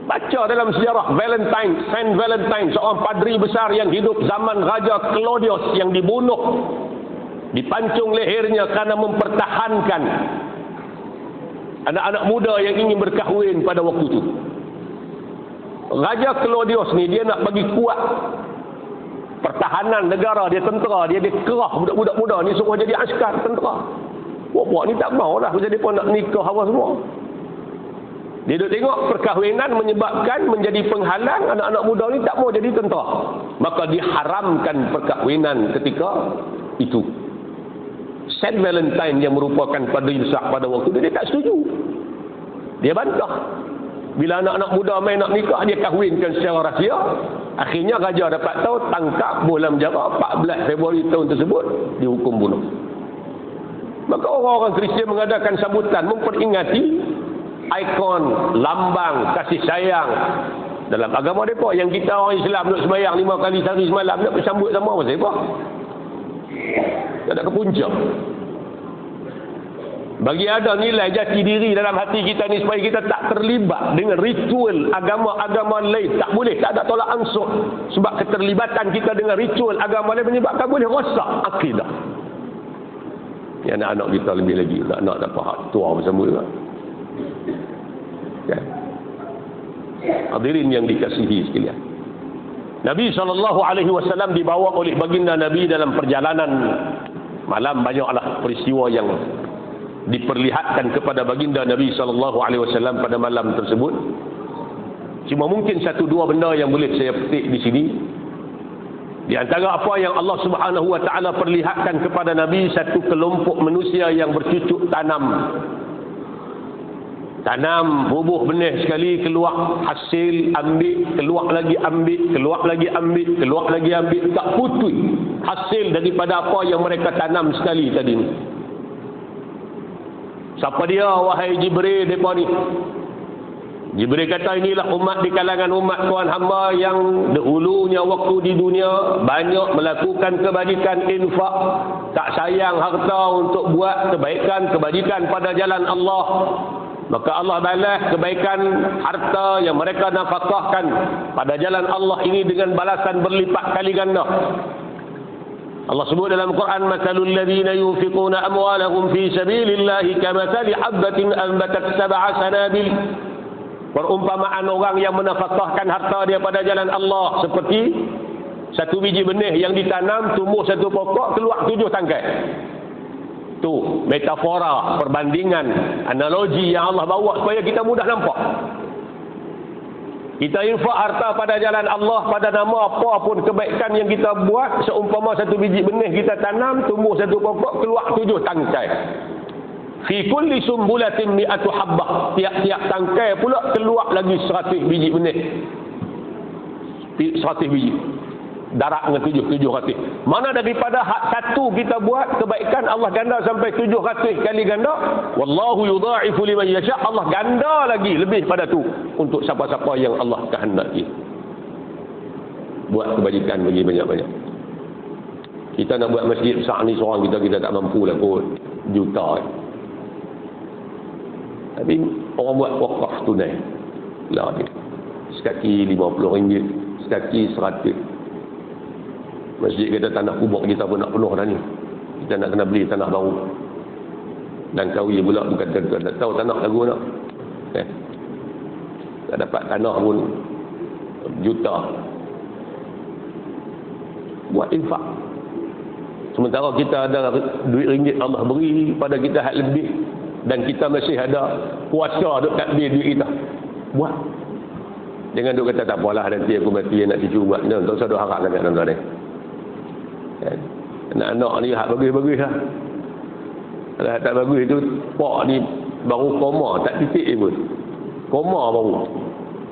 Baca dalam sejarah Valentine, Saint Valentine, seorang padri besar yang hidup zaman Raja Claudius yang dibunuh, dipancung lehernya kerana mempertahankan anak-anak muda yang ingin berkahwin pada waktu itu. Raja Claudius ni dia nak bagi kuat pertahanan negara, dia tentera, dia kerah budak-budak muda ni suruh jadi askar tentera. Buat-buat ni tak mau dah, pasal dia pun nak nikah apa semua. Dia duk tengok perkahwinan menyebabkan menjadi penghalang, anak-anak muda ni tak mau jadi tentera. Maka diharamkan perkahwinan ketika itu. Saint Valentine yang merupakan padri besar pada waktu itu, dia tak setuju. Dia bantah. Bila anak-anak muda main nak nikah, dia kahwinkan secara rahsia. Akhirnya raja dapat tahu, tangkap, bola penjara. 14 Februari tahun tersebut dihukum bunuh. Maka orang-orang Kristian mengadakan sambutan memperingati ikon, lambang kasih sayang dalam agama mereka. Yang kita orang Islam nak sembahyang 5 kali sehari semalam, nak bersambut sama apa sebab? Tak ada kepunca. Bagi ada nilai jati diri dalam hati kita ni supaya kita tak terlibat dengan ritual agama-agama lain. Tak boleh, tak ada tolak ansur. Sebab keterlibatan kita dengan ritual agama lain menyebabkan boleh rosak akidah. Ya, anak-anak kita lebih lagi, anak-anak tak faham tua bersambut juga. Ya. Hadirin yang dikasihi sekalian, Nabi SAW dibawa oleh baginda Nabi dalam perjalanan malam. Banyaklah peristiwa yang diperlihatkan kepada baginda Nabi SAW pada malam tersebut. Cuma mungkin 1-2 benda yang boleh saya petik di sini. Di antara apa yang Allah Subhanahu Wa Taala perlihatkan kepada Nabi, satu kelompok manusia yang bercucuk tanam, bubuh benih sekali, keluar hasil, ambil, keluar lagi ambil, keluar lagi ambil, keluar lagi ambil, tak putus hasil daripada apa yang mereka tanam sekali tadi ni. Siapa dia, wahai Jibril, mereka ni? Jibril kata inilah umat di kalangan umat Tuhan hamba yang dahulunya waktu di dunia banyak melakukan kebajikan, infak, tak sayang harta untuk buat kebajikan pada jalan Allah. Maka Allah balas kebaikan harta yang mereka nafkahkan pada jalan Allah ini dengan balasan berlipat kali ganda. Allah sebut dalam Quran, masalul ladzina yunfiquna amwalahum fi sabilillahi kamathali habbatin anbatat sab'a sanabil. Perumpamaan orang yang menafkahkan harta dia pada jalan Allah seperti satu biji benih yang ditanam, tumbuh satu pokok, keluar 7 tangkai. Tu metafora, perbandingan, analogi yang Allah bawa supaya kita mudah nampak. Kita infak harta pada jalan Allah pada nama apa pun kebaikan yang kita buat, seumpama satu biji benih kita tanam, tumbuh satu pokok, keluar 7 tangkai. Fi kulli sumbulatin mi'atu habbah. Tiap-tiap tangkai pula keluar lagi 100 biji benih. 100 biji. Darat dengan 700. Mana daripada hak satu kita buat kebaikan Allah ganda sampai 700 kali ganda. Wallahu yudha'ifu liman yasha'. Allah ganda lagi lebih pada tu untuk siapa-siapa yang Allah kehendaki. Buat kebajikan bagi banyak-banyak. Kita nak buat masjid besar ni seorang kita tak mampu lah kot. Juta. Tapi orang buat wakaf tunai lah dia. Sekaki RM50, sekaki RM100. Masjid kita tanah kubur kita pun nak penuh dah ni. Kita nak kena beli tanah baru. Dan kawi pula bukan tentu tak tahu tanah lagu nak. Tak dapat tanah pun juta. Buat infak. Sementara kita ada duit ringgit Allah beri pada kita hak lebih. Dan kita masih ada kuasa duk takbir duit kita. Buat. Jangan duk kata tak apalah nanti aku mati nak cucu buat. Tak usah duk harap sangat tuan-tuan ni. Anak-anak ni hak bagus-bagus lah. Kalau tak bagus tu, pak ni baru koma, tak titik pun. Koma baru.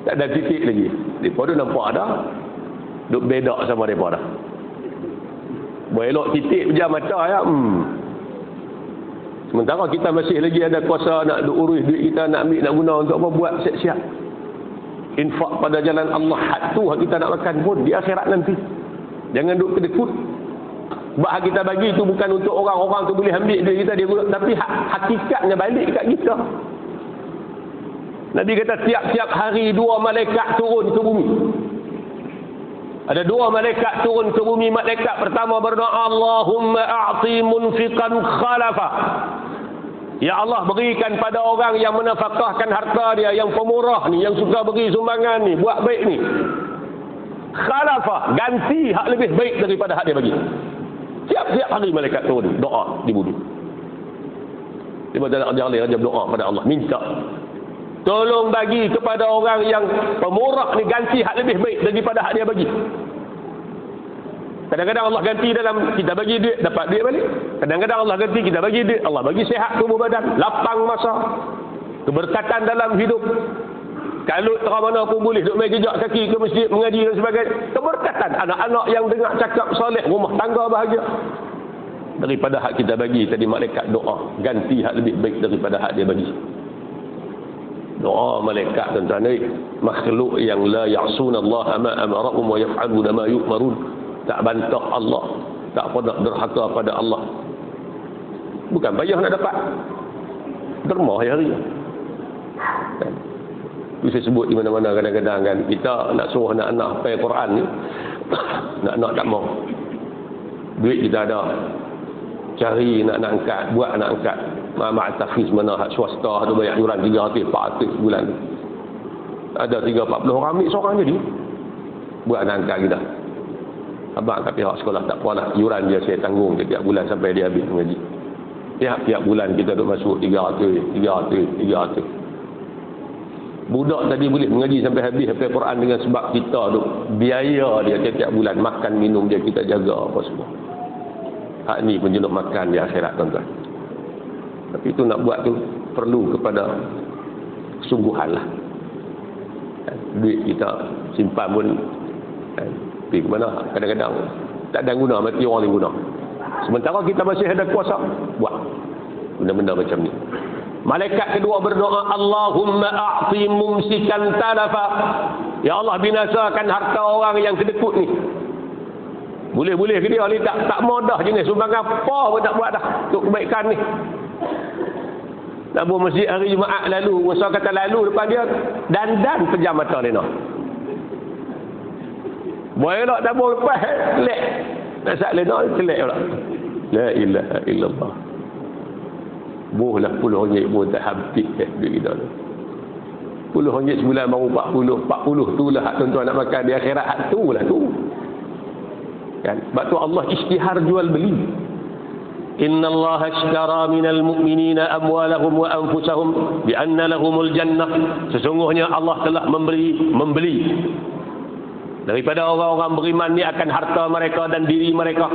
Tak ada titik lagi. Mereka tu nampak dah. Duk bedak sama mereka dah. Berelok titik pejam mata ya. Sementara kita masih lagi ada kuasa nak urus duit kita, nak ambil, nak guna untuk apa, buat siap-siap. Infak pada jalan Allah, hak tu hak kita nak makan pun di akhirat nanti. Jangan duk kedekut. Sebab hak kita bagi tu bukan untuk orang-orang tu boleh ambil duit kita, dia guna, tapi hakikatnya balik kat kita. Nabi kata tiap-tiap hari 2 malaikat turun ke bumi. Ada 2 malaikat turun ke bumi. Malaikat pertama berdoa, Allahumma a'ti munfiqan khalafa. Ya Allah, berikan pada orang yang menafkahkan harta dia, yang pemurah ni, yang suka beri sumbangan ni, buat baik ni, khalafa, ganti hak lebih baik daripada hak dia bagi. Tiap-tiap hari malaikat turun doa di bumi. Dia berjalan doa pada Allah, minta tolong bagi kepada orang yang pemurah ni, ganti hak lebih baik daripada hak dia bagi. Kadang-kadang Allah ganti dalam kita bagi duit, dapat duit balik. Kadang-kadang Allah ganti kita bagi duit, Allah bagi sihat tubuh badan, lapang masa, keberkatan dalam hidup. Kalau terang mana pun boleh duk main jejak kaki ke masjid mengaji dan sebagainya. Keberkatan, anak-anak yang dengar cakap soleh, rumah tangga bahagia. Daripada hak kita bagi tadi, malaikat doa ganti hak lebih baik daripada hak dia bagi. Doa malaikat tuan-tuan ni, makhluk yang la ya'sunallaha ma amarahum wa yaf'aluna ma yu'marun, tak bantah Allah, tak pernah derhaka pada Allah. Bukan payah nak dapat derma hari-hari. Itu saya sebut di mana-mana kadang-kadang kan, kita nak suruh anak-anak hafal Quran ni, nak tak mau. Duit kita ada, cari nak angkat, buat nak angkat. Ma'at tahfiz mana hak swasta tu banyak yuran 300 400 bulan. Ada 3-40 orang ambil seorang jadi buat nak angkat kita. Abang kat pihak sekolah tak apalah, yuran dia saya tanggung setiap bulan sampai dia habis mengaji. Tiap bulan kita duk masuk 300. Budak tadi boleh mengaji sampai habis hafal Quran dengan sebab kita duk biaya dia setiap bulan, makan minum dia kita jaga apa semua. Hak ni pun jenuh makan di akhirat tuan-tuan. Tapi itu nak buat tu perlu kepada kesungguhan lah. Duit kita simpan pun pergi ke mana, kadang-kadang tak ada guna, mati orang ni guna. Sementara kita masih ada kuasa buat benda-benda macam ni. Malaikat kedua berdoa, Allahumma a'ti mumsikan talafa. Ya Allah, binasakan harta orang yang kedekut ni. Boleh-boleh ke dia ni tak modah jenis sumbang apa pun tak buat dah untuk kebaikan ni. Nak buat masjid hari Jumaat lalu, masa kata lalu depan dia, dandan pejam mata dia nak. Boleh tak tak boleh lepas, telek. Tak salah nak telek pula. La ilaha illallah. Buhlah RM10 pun tak habis duit kita tu. RM10 sebulan baru 40 tu lah tuan-tuan nak makan di akhirat, hak tu lah tu. Kan? Sebab tu Allah isytihar jual beli. Inna Allah ashtara minal mu'minina amwalahum wa anfusahum bi anna lahumul jannah. Sesungguhnya Allah telah membeli daripada orang-orang beriman ni akan harta mereka dan diri mereka.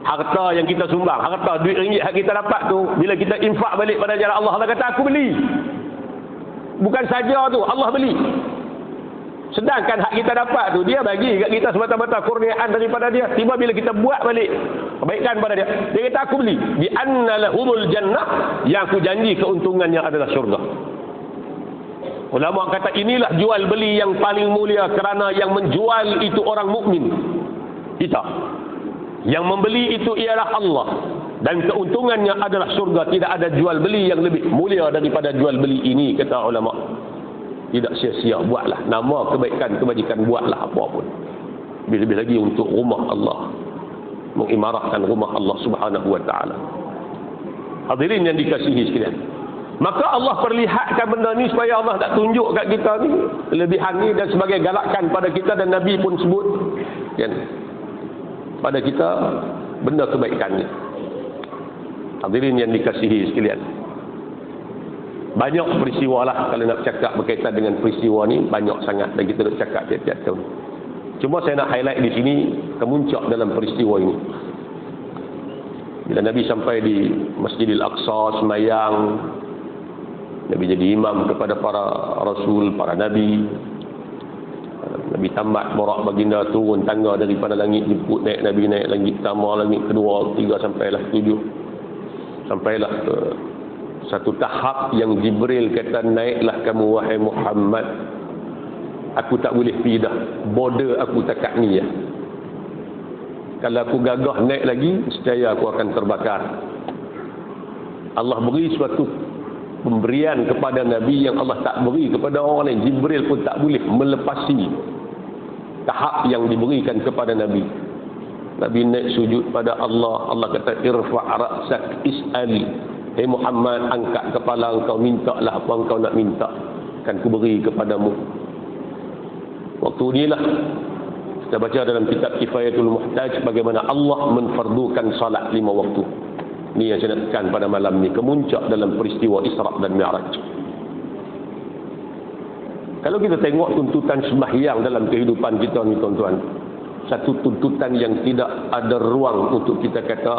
Harta yang kita sumbang, harta duit ringgit yang kita dapat tu, bila kita infak balik pada jalan Allah, Allah kata aku beli. Bukan saja tu, Allah beli. Sedangkan hak kita dapat tu, dia bagi kat kita semata-mata kurniaan daripada dia. Tiba bila kita buat balik kebaikan pada dia, dia kata aku beli. Bi anna lahumul jannah, yang aku janji keuntungannya adalah syurga. Ulama kata inilah jual beli yang paling mulia, kerana yang menjual itu orang mukmin. Kita. Yang membeli itu ialah Allah, dan keuntungannya adalah syurga. Tidak ada jual beli yang lebih mulia daripada jual beli ini, kata ulama. Tidak sia-sia, buatlah nama kebaikan, kebajikan, buatlah apa pun. Lebih-lebih lagi untuk rumah Allah, mengimarahkan rumah Allah Subhanahu wa taala. Hadirin yang dikasihi sekalian, maka Allah perlihatkan benda ni supaya Allah tak tunjuk kat kita ni kelebihan ni, dan sebagai galakan pada kita, dan Nabi pun sebut kan, pada kita benda kebaikan ni. Hadirin yang dikasihi sekalian, banyak peristiwa lah kalau nak cakap berkaitan dengan peristiwa ni, banyak sangat, dan kita nak cakap tiap-tiap tahun. Cuma saya nak highlight di sini kemuncak dalam peristiwa ini. Bila Nabi sampai di Masjidil Aqsa semayang, Nabi jadi imam kepada para rasul, para nabi. Nabi tamat borak baginda, turun tangga daripada langit, jemput naik Nabi, naik langit pertama, langit kedua, ketiga, sampailah 7. Sampailah ke satu tahap yang Jibril kata, naiklah kamu wahai Muhammad, aku tak boleh pergi dah, border aku tak kat ni ya. Kalau aku gagah naik lagi, nescaya aku akan terbakar. Allah beri suatu pemberian kepada Nabi yang Allah tak beri kepada orang lain. Jibril pun tak boleh melepasi tahap yang diberikan kepada Nabi. Nabi naik sujud pada Allah. Allah kata, irfa' ra'sak is'ali. Hei Muhammad, angkat kepala engkau, mintalah apa engkau nak minta, akan kuberi kepadamu. Waktu inilah kita baca dalam kitab Kifayatul Muhtaj bagaimana Allah menfardukan salat 5 waktu. Ini yang saya nak tekan pada malam ni, kemuncak dalam peristiwa Isra dan Mi'raj. Kalau kita tengok tuntutan sembahyang dalam kehidupan kita ni tuan-tuan, satu tuntutan yang tidak ada ruang untuk kita kata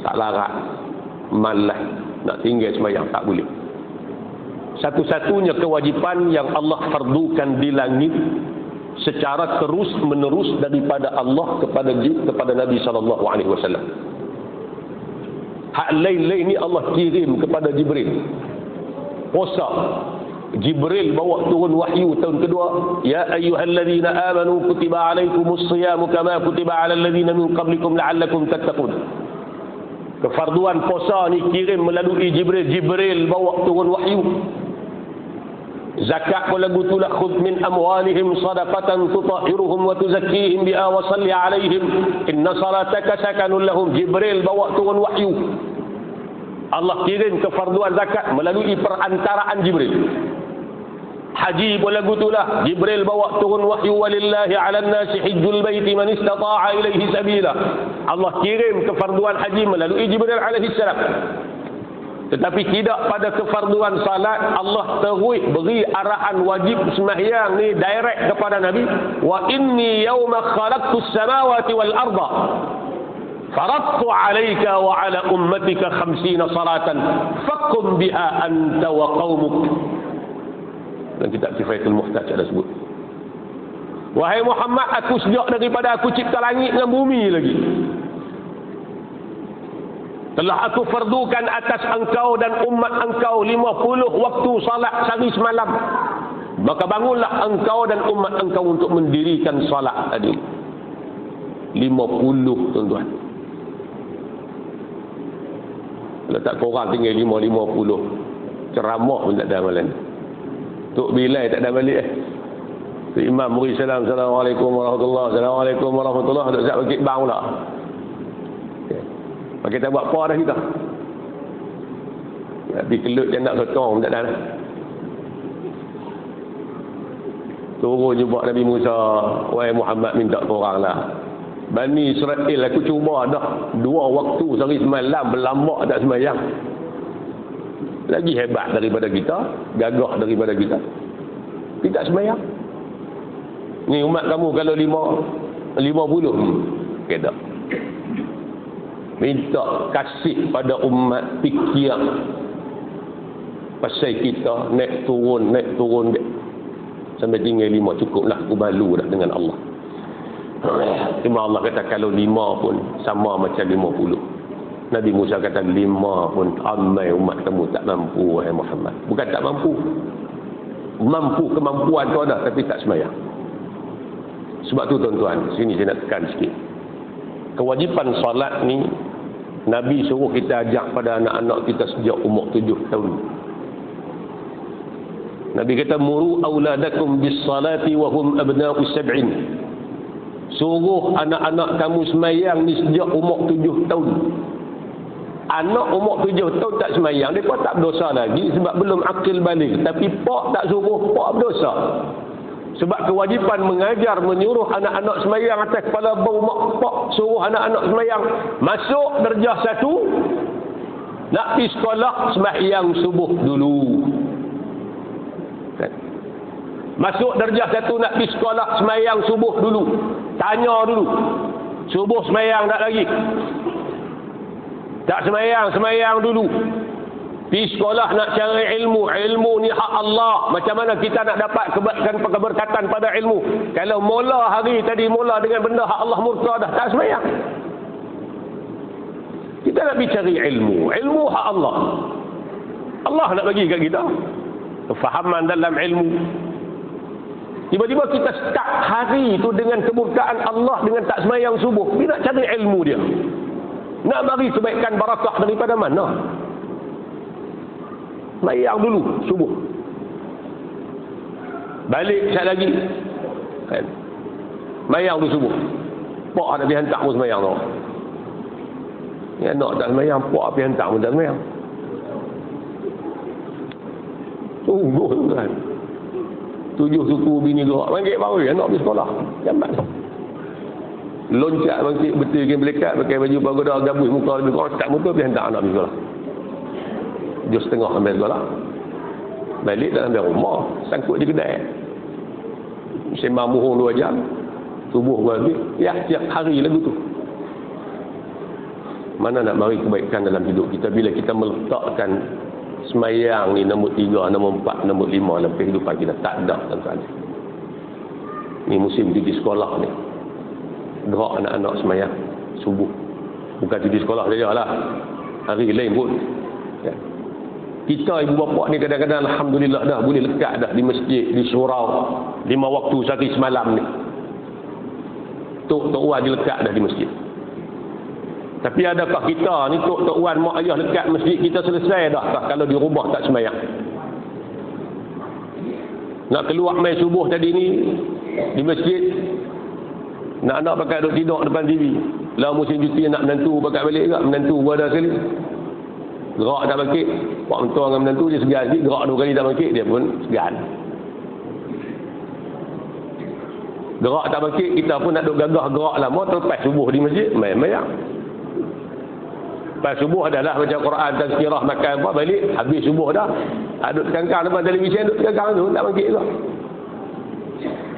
tak larat, malas, nak tinggal sembahyang, tak boleh. Satu-satunya kewajipan yang Allah fardukan di langit secara terus menerus daripada Allah kepada Nabi sallallahu alaihi wasallam. Hak lain-lain ni Allah kirim kepada Jibril. Puasa, Jibril bawa turun wahyu tahun kedua, ya ayyuhalladzina amanu kutiba alaikumus siyamu kama kutiba alal ladzina min qablikum la'allakum tattaqun. Kefarduan puasa ni kirim melalui Jibril. Jibril bawa turun wahyu. Zakat pun lagu tu lah, khudh min amwalihim sadaqatan tutahhiruhum wa tuzakkihim biha wa salli alaihim inna salataka sakanun lahum. Jibril bawa turun wahyu. Allah kirim kefarduan zakat melalui perantaraan Jibril. Haji pun lagu tu lah, Jibril bawa turun wahyu, walillahi 'alan nasi hajjul baiti man istata'a ilaihi sabila. Allah kirim kefarduan haji melalui Jibril alaihi salam. Tetapi tidak pada kefarduan salat. Allah terus beri arahan wajib sembahyang ni direct kepada Nabi. Wa inni yawma khalaqtus samawati wal arda faradtu 'alaika wa 'ala ummatika 50 salatan faqum biha anta wa qaumuk. Dan kitab Kifayatul Muhtaj ada sebut, wahai Muhammad, aku sejak daripada aku cipta langit dan bumi lagi, Telah aku fardukan atas engkau dan umat engkau 50 waktu salat sehari semalam. Maka bangunlah engkau dan umat engkau untuk mendirikan salat tadi. 50 tuan-tuan. Kalau tak korang tinggal 50. Ceramah pun tak ada amalan. Tok Bilal tak ada balik Tok Imam beri salam, Assalamualaikum warahmatullahi wabarakatuh. Assalamualaikum warahmatullahi wabarakatuh. Tak sakit bang pula. Maka kita buat apa dah kita? Tapi kelut dia nak sotong tak ada dah. Turun jumpa Nabi Musa, wahai Muhammad minta korang lah. Bani Israel aku cuba dah 2 waktu sehari semalam berlambak tak sembahyang. Lagi hebat daripada kita, gagah daripada kita. Tidak sembahyang. Ni umat kamu kalau 50 kena. Minta kasih pada umat fikir pasal kita naik turun sampai tinggal 5 cukuplah, aku malu dah dengan Allah. Cuma Allah kata kalau 5 pun sama macam 50. Nabi Musa kata 5 pun amai umat kamu tak mampu, wahai Muhammad. Bukan tak mampu, mampu kemampuan tu ada tapi tak sembahyang. Sebab tu tuan-tuan, sini saya nak tekan sikit. Kewajipan solat ni Nabi suruh kita ajak pada anak-anak kita sejak umur 7 tahun. Nabi kata muru auladakum bis salati wa hum abna'u sab'in. Suruh anak-anak kamu sembahyang ni sejak umur 7 tahun. Anak umur 7 tahun tak sembahyang, depa tak berdosa lagi sebab belum akil balik. Tapi pak tak suruh, pak berdosa. Sebab kewajipan mengajar, menyuruh anak-anak sembahyang atas kepala bau mak suruh anak-anak sembahyang. Masuk darjah 1, nak pergi sekolah sembahyang subuh dulu. Masuk darjah 1 nak pergi sekolah sembahyang subuh dulu. Tanya dulu. Subuh sembahyang tak lagi? Tak sembahyang dulu. Pergi sekolah nak cari ilmu. Ilmu ni hak Allah. Macam mana kita nak dapat keberkatan pada ilmu? Kalau mula hari tadi mula dengan benda hak Allah murka dah, tak sembahyang. Kita nak pergi cari ilmu. Ilmu hak Allah. Allah nak bagi kat kita kefahaman dalam ilmu. Tiba-tiba kita start hari itu dengan kemurkaan Allah dengan tak sembahyang subuh. Kita nak cari ilmu dia. Nak bagi kebaikan barakah daripada mana? Sembahyang dulu subuh. Balik sekali lagi. Kan? Sembahyang dulu subuh. Pak nak pergi hantar pun sembahyang tu. Ni anak tak sembahyang, pak pergi hantar pun tak sembahyang. Sungguh kan. 7 suku bini gerak bangkit baru anak pergi sekolah. Jambat. Loncat bangkit betul belekat pakai baju pagoda gabus muka lebih kurang tak muka pergi hantar anak pergi sekolah. 7:30 sampai sekolah. Balik dah sampai rumah, sangkut di kedai. Sembang bohong 2 jam. Subuh balik. Ya, tiap hari lagu tu. Mana nak mari kebaikan dalam hidup kita bila kita meletakkan sembahyang ni nombor 3, nombor 4, nombor 5 dalam kehidupan kita? Tak ada tuan-tuan. Ni musim pergi sekolah ni. Gerak anak-anak sembahyang subuh. Bukan pergi sekolah sajalah. Hari lain pun. Ya. Kita ibu bapa ni kadang-kadang alhamdulillah dah boleh lekat dah di masjid, di surau 5 waktu sehari semalam ni. Tok Wan dia lekat dah di masjid. Tapi adakah kita ni Tok Wan mak ayah lekat masjid kita selesai dah kalau di rumah tak sembahyang? Nak keluar main subuh tadi ni di masjid, nak anak pakai duduk tidur depan TV. Lah musim cuti nak menantu pakai balik ke? Menantu gua ada sekali. Gerak tak bangkit. Pak mentua dengan menantu dia segan sikit, gerak 2 kali tak bangkit, dia pun segan. Gerak tak bangkit, kita pun nak duk gagah gerak lama, terlepas subuh di masjid, main-main. Lepas subuh adalah baca Quran, tazkirah, makan apa, balik, habis subuh dah. Duduk tekangkang depan televisyen, duduk tekangkang tu, tak bangkit juga.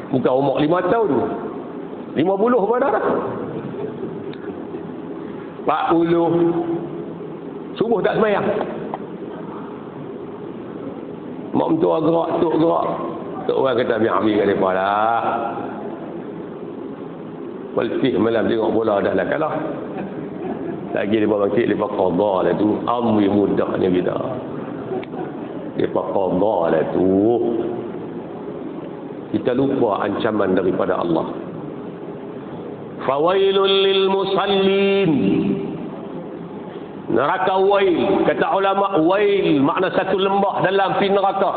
Bukan umur 5 tahun. 50 pun dah. 40. Subuh tak sembahyang. Mak mentua gerak, tok gerak. Tok orang kata biar ambil kat mereka lah. Peltih malam tengok bola dah lah kalah. Lagi dia bangkit, dia qada lah tu. Amri mudahnya kita. Dia qada lah tu. Kita lupa ancaman daripada Allah. Fawailul lil musallin. Neraka wail, kata ulama, wail makna satu lembah dalam api neraka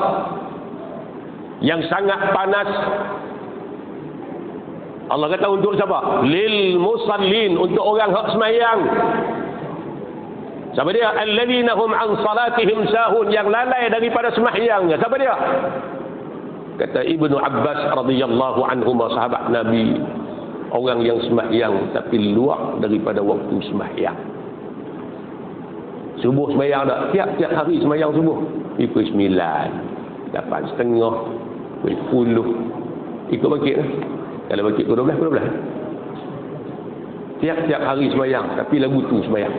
yang sangat panas. Allah kata untuk siapa? Lil musallin, untuk orang hak semayang. Siapa dia? Alladzina hum an salatihim sahun, yang lalai daripada sembahyangnya. Siapa dia? Kata Ibnu Abbas radhiyallahu anhuma, sahabat Nabi, orang yang sembahyang tapi luar daripada waktu sembahyang. Subuh sembahyang tak? Tiap-tiap hari sembahyang subuh. Pukul 9, 8.30, pukul 10. Ikut bangkit lah. Kalau bangkit pukul 12, pukul 12. Tiap-tiap hari sembahyang, tapi lagu tu sembahyang.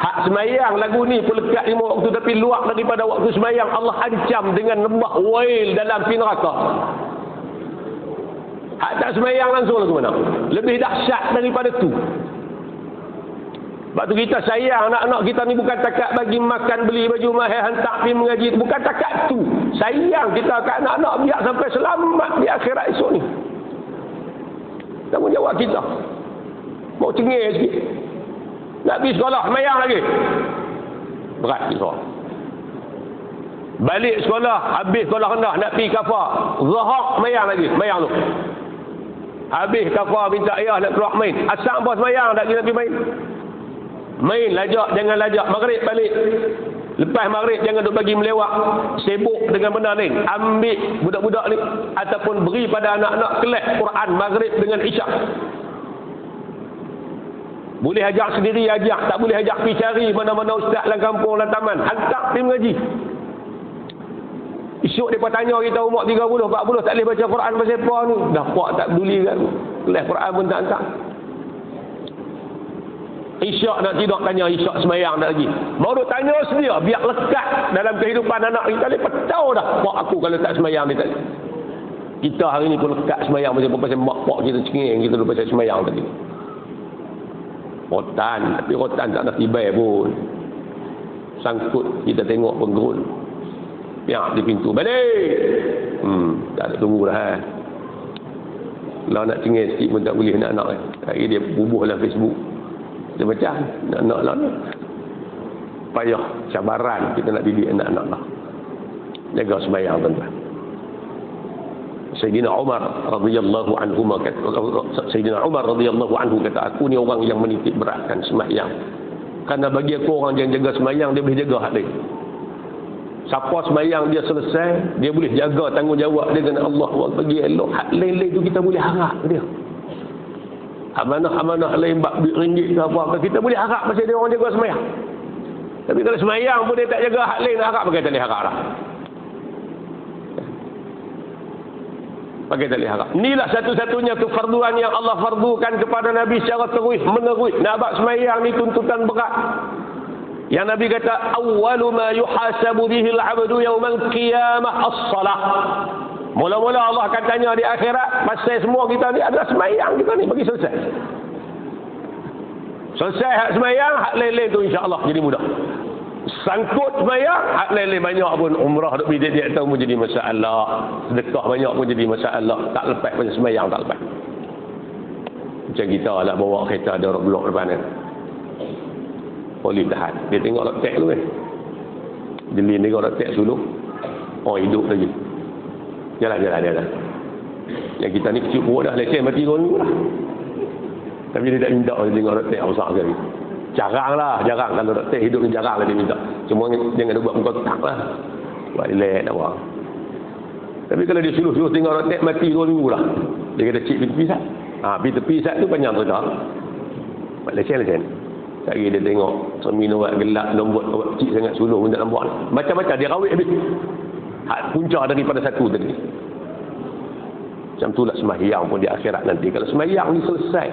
Hak sembahyang lagu ni pun lekat 5 waktu, tapi luar daripada waktu sembahyang, Allah ancam dengan lembah wail dalam api neraka. Hak tak sembahyang langsung lagu mana? Lebih dahsyat daripada tu. Sebab tu kita sayang anak-anak kita ni, bukan takat bagi makan, beli baju mahal, hantar pergi mengaji, bukan takat tu. Sayang kita kat anak-anak biar sampai selamat di akhirat esok ni. Tanggungjawab kita. Mau cengih sikit. Nak pergi sekolah, semayang lagi. Berat kita. Balik sekolah, habis sekolah rendah, nak pergi kafar. Zahar, semayang lagi. Semayang tu. Habis kafar, minta ayah nak keluar main. Asal apa semayang, tak kira pergi main. Main, lajak, jangan lajak. Maghrib balik. Lepas maghrib jangan duk bagi melewat. Sibuk dengan benda lain. Ambil budak-budak ni ataupun beri pada anak-anak kelas Quran maghrib dengan isyak. Boleh ajak sendiri, ajak. Tak boleh ajak pergi cari mana-mana ustaz dalam kampung, dalam taman. Hantar pergi mengaji. Esok mereka tanya kita umur 30, 40 tak boleh baca Quran pasal apa ni. Dah puak tak peduli kan. Kelas Quran pun tak hantar. Isyak nak tidur, tanya isyak semayang tak lagi. Baru tanya sedia, biar lekat dalam kehidupan anak kita ni. Tahu dah mak aku kalau tak semayang ni tadi. Kita hari ni pun lekat semayang pasal mak pak kita cengeng kita lupa pasal semayang tadi. Rotan, tapi rotan tak nak tibai pun. Sangkut kita tengok pun gerun. Piak di pintu, balik. Tak ada tunggu dah. Kalau nak cengeng sikit pun tak boleh nak-nak. Hari dia bubuh dalam Facebook. Macam anak-anak lah ni. Payah cabaran kita nak didik anak-anak lah. Jaga sembahyang tuan-tuan. Sayyidina Umar radhiyallahu anhu kata, aku ni orang yang menitik beratkan sembahyang. Kerana bagi aku orang yang jaga sembahyang, dia boleh jaga hak lain. Siapa sembahyang dia selesai, dia boleh jaga tanggungjawab dia dengan Allah. Bagi elok hak lain-lain tu kita boleh harap dia. Amanah-amanah lain bak ringgit ke apa, kita boleh harap pasal dia orang jaga sembahyang. Tapi kalau sembahyang pun dia tak jaga hak lain, harap pakai tak boleh harap lah. Pakai tak boleh harap. Inilah satu-satunya kefarduan yang Allah fardukan kepada Nabi secara terus-menerus. Nak buat sembahyang ni tuntutan berat. Yang Nabi kata, awwalu ma yuhasabu bihil abdu yawmal qiyamah as-salah. Mula-mula Allah akan tanya di akhirat, pasal semua kita ni adalah semayang kita ni, bagi selesai. Selesai hak semayang, hak lain-lain tu insya-Allah jadi mudah. Sangkut semayang, hak lain-lain banyak pun, umrah duk pergi tiap tahun pun jadi masalah, sedekah banyak pun jadi masalah, tak lepas pasal semayang, tak lepas. Macam kita lah bawa kereta ada orang blok depan kan. Polis tahan, dia tengok letak dulu kan. Jeli ni kalau letak dulu, oh hidup lagi. Jalan. Yang kita ni kecil pun dah lesen mati dulu lah. Tapi dia tak minta dia tengok retek besar sekali. Jarang kalau retek hidup ni jarang lah dia minta. Cuma jangan buat muka tak lah. Buat relax tak apa. Tapi kalau dia suruh tengok retek mati dulu lah. Dia kata cik pergi tepi sat. Pergi tepi sat tu panjang cerita. Buat lesen. Sekali dia tengok cermin awak gelap, lembut awak kecil sangat, suluh pun tak nampak. Macam-macam dia rawit habis. Hak punca daripada satu tadi. Macam itulah sembahyang pun di akhirat nanti. Kalau sembahyang ni selesai,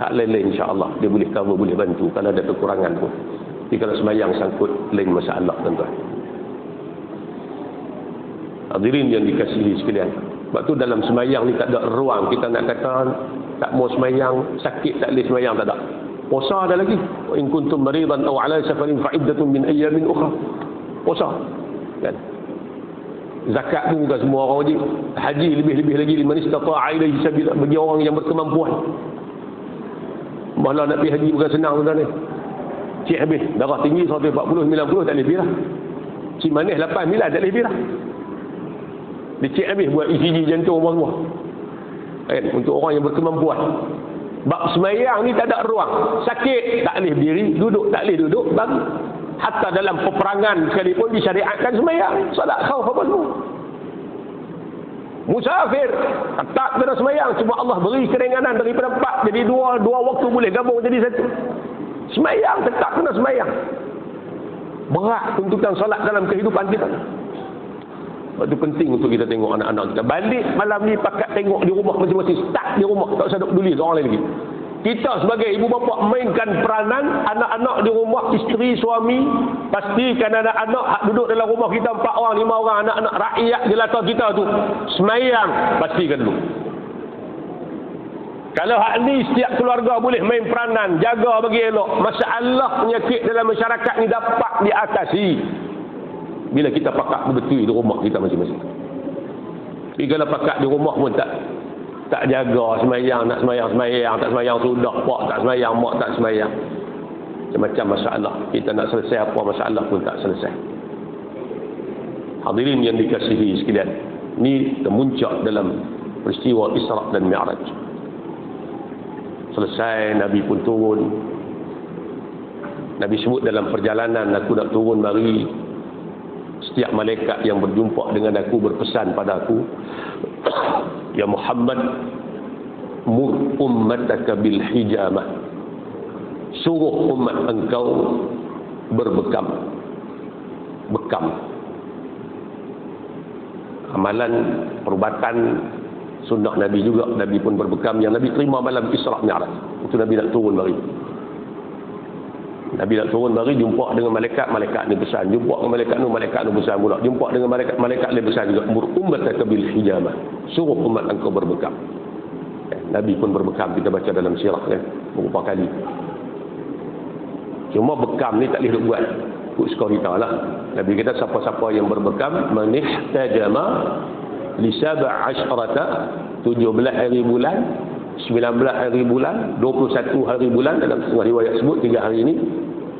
hak lain-lain insya-Allah dia boleh cover, boleh bantu kalau ada kekurangan pun. Tapi kalau sembahyang sangkut lain masalah tuan-tuan. Hadirin yang dikasihi sekalian. Sebab tu dalam sembahyang ni tak ada ruang kita nak kata tak mau semayang, sakit tak boleh semayang, tak ada. Puasa ada lagi. Wa in kuntum maridan aw ala safarin fa iddatun min ayyamin ukhra. Puasa. Kan? Zakat pun bukan semua orang wajib. Haji lebih-lebih lagi, liman istata'a ilaihi sabila, bagi orang yang berkemampuan. Malah nak pergi haji bukan senang tuan ni. Cik habis, darah tinggi 140, 90 tak boleh pergi lah. Cik manis 8, 9 tak boleh pergi lah. Dia cik habis buat ECG jantung apa semua. Kan? Untuk orang yang berkemampuan. Bab semayang ni tak ada ruang. Sakit tak boleh berdiri, duduk tak boleh duduk, bagi. Hatta dalam peperangan sekalipun disyariatkan semayang, salat khauf apa semua. Musafir tak kena semayang, cuma Allah beri keringanan daripada 4 jadi 2 waktu boleh gabung jadi 1. Semayang tetap kena semayang. Berat tuntutan solat dalam kehidupan kita. Sebab itu penting untuk kita tengok anak-anak kita. Balik malam ni pakat tengok di rumah masing-masing. Start di rumah, tak usah duduk peduli orang lain lagi. Kita sebagai ibu bapa mainkan peranan, anak-anak di rumah, isteri, suami, pastikan anak-anak duduk dalam rumah kita 4 orang, 5 orang, anak-anak rakyat jelata kita tu semayang, pastikan dulu. Kalau hak ni setiap keluarga boleh main peranan, jaga bagi elok, masalah penyakit dalam masyarakat ni dapat diatasi bila kita pakat betul di rumah kita masing-masing. Tapi kalau pakat di rumah pun tak jaga semayang, nak semayang, tak semayang sudah, pak tak semayang, mak tak semayang, macam-macam masalah. Kita nak selesai apa masalah pun tak selesai. Hadirin yang dikasihi sekalian, ni termuncak dalam peristiwa Isra' dan Mi'raj. Selesai, Nabi pun turun. Nabi sebut dalam perjalanan, aku nak turun mari. Setiap malaikat yang berjumpa dengan aku berpesan pada aku, ya Muhammad, mur ummataka bil hijamah, suruh umat engkau berbekam. Amalan perubatan sunnah Nabi juga. Nabi pun berbekam yang Nabi terima malam Isra' Mi'raj. Itu Nabi nak turun mari. Nabi nak turun mari, jumpa dengan malaikat ni pesan, jumpa dengan malaikat ni pesan pula, jumpa dengan malaikat ni pesan juga, mur ummataka bil hijamah, suruh umat engkau berbekam. Nabi pun berbekam, kita baca dalam sirah kan, beberapa kali. Cuma bekam ni tak boleh buat ikut skor kita lah. Nabi kata siapa-siapa yang berbekam, manihtajama li 17 hari bulan, 19 hari bulan, 21 hari bulan, dalam setengah riwayat sebut 3 hari ini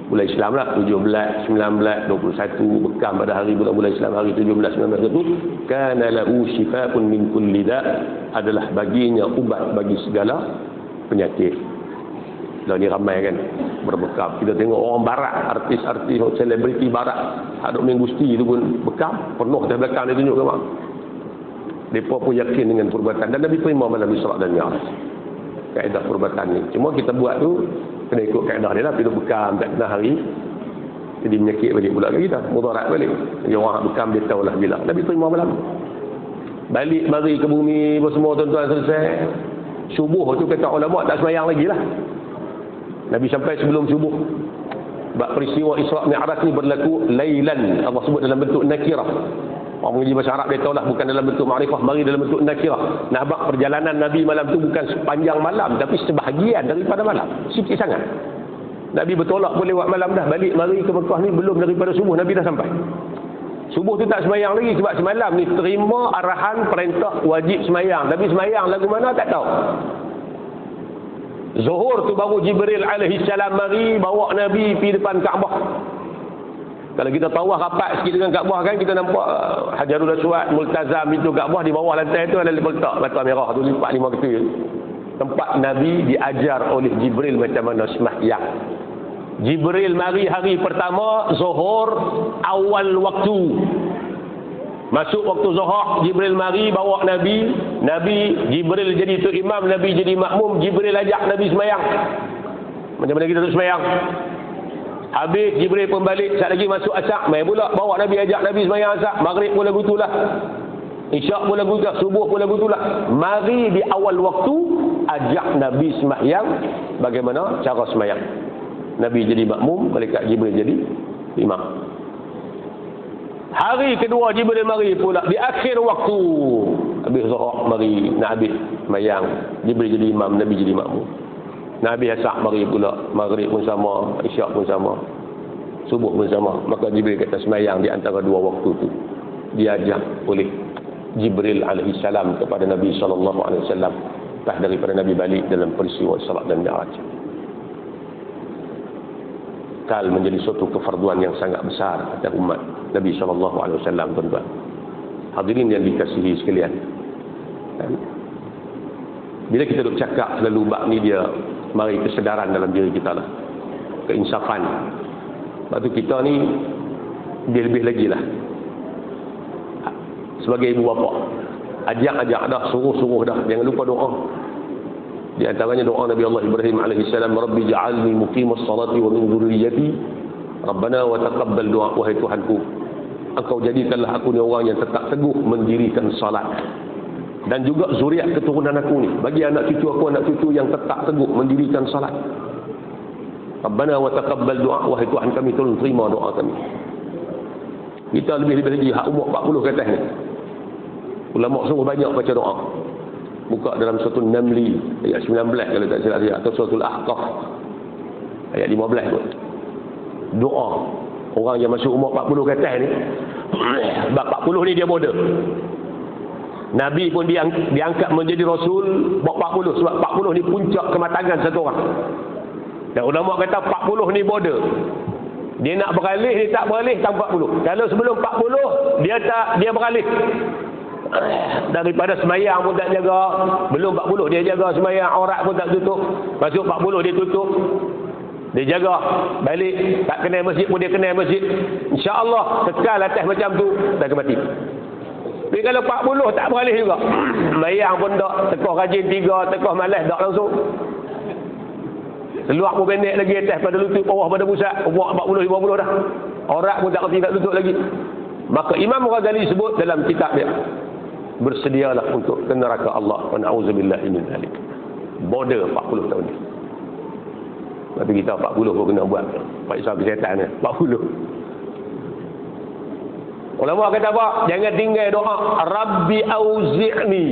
bulan Islam lah, 17, 19, 21 bekam pada hari bulan Islam, hari 17, 19 itu kana lahu shifaa'un min kulli da', adalah baginya ubat bagi segala penyakit. Lah ni ramai kan berbekam. Kita tengok orang barat, artis-artis, selebriti barat, ada main gusti tu pun bekam, penuh atas belakang dia tunjuk gambar. Mereka pun yakin dengan perubatan, dan Nabi terima malam Isra' dan Mi'raj kaedah perubatan ni. Cuma kita buat tu kena ikut kaedah dia lah. Tidur bekam tak kena hari, jadi menyakit balik pula kat kita, mudarat balik. Jadi orang bekam dia tahulah bila. Nabi terima malam, balik mari ke bumi semua tuan-tuan, selesai subuh tu kata ulama tak semayang lagi lah. Nabi sampai sebelum subuh. Sebab peristiwa Isra' Mi'raj ni berlaku lailan, Allah sebut dalam bentuk nakirah. Orang mengaji bahasa Arab dia tahulah, bukan dalam bentuk makrifah, mari dalam bentuk nakirah. Nampak perjalanan Nabi malam tu bukan sepanjang malam, tapi sebahagian daripada malam, sikit sangat. Nabi bertolak boleh buat malam dah, balik mari ke Mekah ni belum daripada subuh Nabi dah sampai. Subuh tu tak semayang lagi, sebab semalam ni terima arahan perintah wajib semayang. Nabi semayang lagu mana tak tahu. Zuhur tu baru Jibril alaihi salam mari bawa Nabi pergi depan Kaabah. Kalau kita tawaf rapat sikit dengan Kaabah kan, kita nampak Hajarul Aswad, Multazam itu Kaabah, di bawah lantai tu ada letak batu merah tu, lipat 5 ketul. Tempat Nabi diajar oleh Jibril macam mana sembahyang. Jibril mari hari pertama Zuhur awal waktu. Masuk waktu Zuhur, Jibril mari bawa Nabi. Jibril jadi tu imam, Nabi jadi makmum. Jibril ajak Nabi semayang. Macam mana kita tu semayang? Habis Jibril pun balik, sekali lagi masuk asar, mai pula bawa Nabi, ajak Nabi semayang asar. Maghrib pun lagu itulah, Isyak pun lagu itulah, subuh pun lagu itulah. Mari di awal waktu ajak Nabi semayang. Bagaimana cara semayang? Nabi jadi makmum, malaikat Jibril jadi imam. Hari kedua Jibril mari pula di akhir waktu. Habis Zuhur mari nak habis mayang, Jibril jadi imam, Nabi jadi makmum. Nabi Asar mari pula, Maghrib pun sama, Isyak pun sama, Subuh pun sama. Maka Jibril kata semayang di antara dua waktu tu diajak oleh Jibril alaihi salam kepada Nabi sallallahu alaihi wasallam lepas daripada Nabi balik dalam peristiwa Isra dan Mi'raj. Kal menjadi suatu kefarduan yang sangat besar atas umat Nabi sallallahu alaihi wasallam, tuan-tuan. Hadirin yang dikasihi sekalian. Bila kita duk cakap selalu bab ni, dia mari kesedaran dalam diri kita lah, keinsafan. Sebab tu kita ni dia lebih lagi lah sebagai ibu bapa, ajak dah, suruh dah, jangan lupa doa. Di antaranya doa Nabi Allah Ibrahim alaihi salam, Rabbi ja'alni muqimas salati wa min dhurriyyati Rabbana wa taqabbal du'a. Wahai Tuhanku, Engkau jadikanlah aku ni orang yang tetap teguh mendirikan salat, dan juga zuriat keturunan aku ni, bagi anak cucu aku, anak cucu yang tetap teguh mendirikan salat. Rabbana wa taqabbal du'a. Wahai Tuhan kami, tolong terima doa kami. Kita lebih-lebih lagi hak umur 40 ke atas ni, ulama sungguh banyak baca doa. Buka dalam surah Namli ayat 19 kalau tak silap saya, atau surah Ahqaf ayat 15 pun. Doa orang yang masuk umur 40 ke atas ni, sebab 40 ni dia bodoh. Nabi pun diangkat menjadi Rasul buat 40, sebab 40 ni puncak kematangan satu orang. Dan ulama kata 40 ni bodoh. Dia nak beralih, dia tak beralih tanpa 40. Kalau sebelum 40 dia beralih. Daripada semayang pun tak jaga, belum 40 dia jaga semayang, aurat pun tak tutup. Masuk 40 dia tutup, dia jaga, balik tak kenal masjid pun dia kenal masjid. InsyaAllah kekal atas macam tu dah ke mati. Tapi kalau 40 tak beralih juga, semayang pun tak, tekoh rajin 3, tekoh malas tak langsung. Seluar pun pendek lagi atas pada lutut, bawah pada pusat, umur 40-50 dah. Aurat pun tak kerti tak tutup lagi. Maka Imam Ghazali sebut dalam kitab dia, bersedialah untuk ke neraka Allah, wa na'udzubillahi min dzalik. Border 40 tahun ni. Tapi kita 40 pun kena buat periksa kesihatan ni, 40. Ulama kata apa? Jangan tinggal doa, Rabbi auzi'ni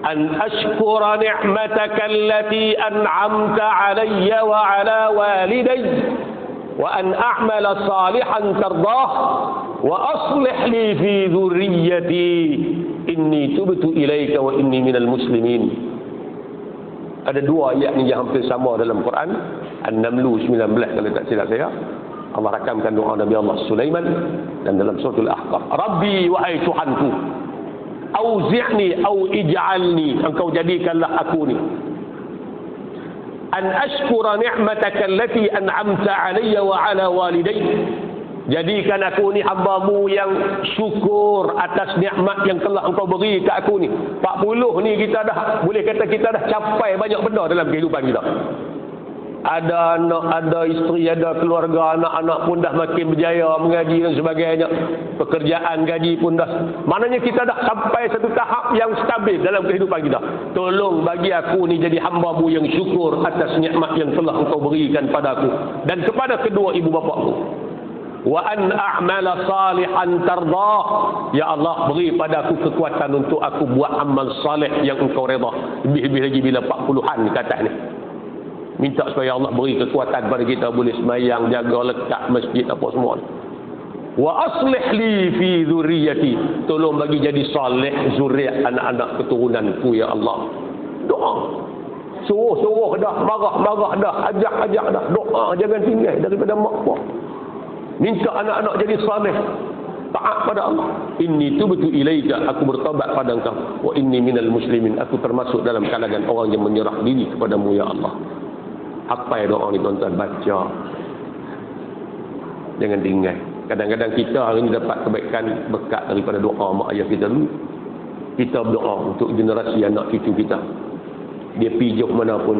an ashkura ni'mataka allati an'amta alayya wa ala walidayya wa an a'mala salihan tardah wa aslih li fi dhurriyyati inni tubtu ilaika wa inni minal muslimin. Ada dua ayat ni yang hampir sama dalam Quran. An-Naml 19 kalau tak silap saya. Allah rakamkan doa Nabi Allah Sulaiman, dan dalam surah Al-Ahqaf, Rabbi, wahai Tuhanku, auzi'ni au ij'alni, engkau jadikanlah aku ni, an ashkura ni'mataka allati an'amta alayya wa ala walidayya, jadikan aku ni hamba-Mu yang syukur atas nikmat yang telah engkau beri ke aku ni. 40 ni kita dah boleh kata kita dah capai banyak benda dalam kehidupan kita. Ada anak, ada isteri, ada keluarga, anak-anak pun dah makin berjaya mengaji dan sebagainya. Pekerjaan, gaji pun dah. Maknanya kita dah sampai satu tahap yang stabil dalam kehidupan kita. Tolong bagi aku ni jadi hamba-Mu yang syukur atas nikmat yang telah engkau berikan pada aku dan kepada kedua ibu bapaku. Wa an a'mala salihan tardah, ya Allah, beri padaku kekuatan untuk aku buat amal saleh yang engkau redha. Lebih-lebih lagi bila 40-an ke atas ni. Minta supaya Allah beri kekuatan pada kita boleh semayang, jaga lekat masjid apa semua. Wa aslih li fi dhurriyyati, tolong bagi jadi saleh zuriat anak-anak keturunanku ya Allah. Doa. Suruh dah, marah dah, ajak dah. Doa jangan tinggal daripada mak bapak. Minta anak-anak jadi saleh, taat pada Allah. Inni tubtu ilaika, aku bertaubat pada engkau. Wa inni minal muslimin, aku termasuk dalam kalangan orang yang menyerah diri kepadamu ya Allah. Apa doa ni tuan-tuan, baca. Jangan tinggal. Kadang-kadang kita hari ini dapat kebaikan berkat daripada doa mak ayah kita dulu. Kita berdoa untuk generasi anak cucu kita. Dia pergi jauh mana pun,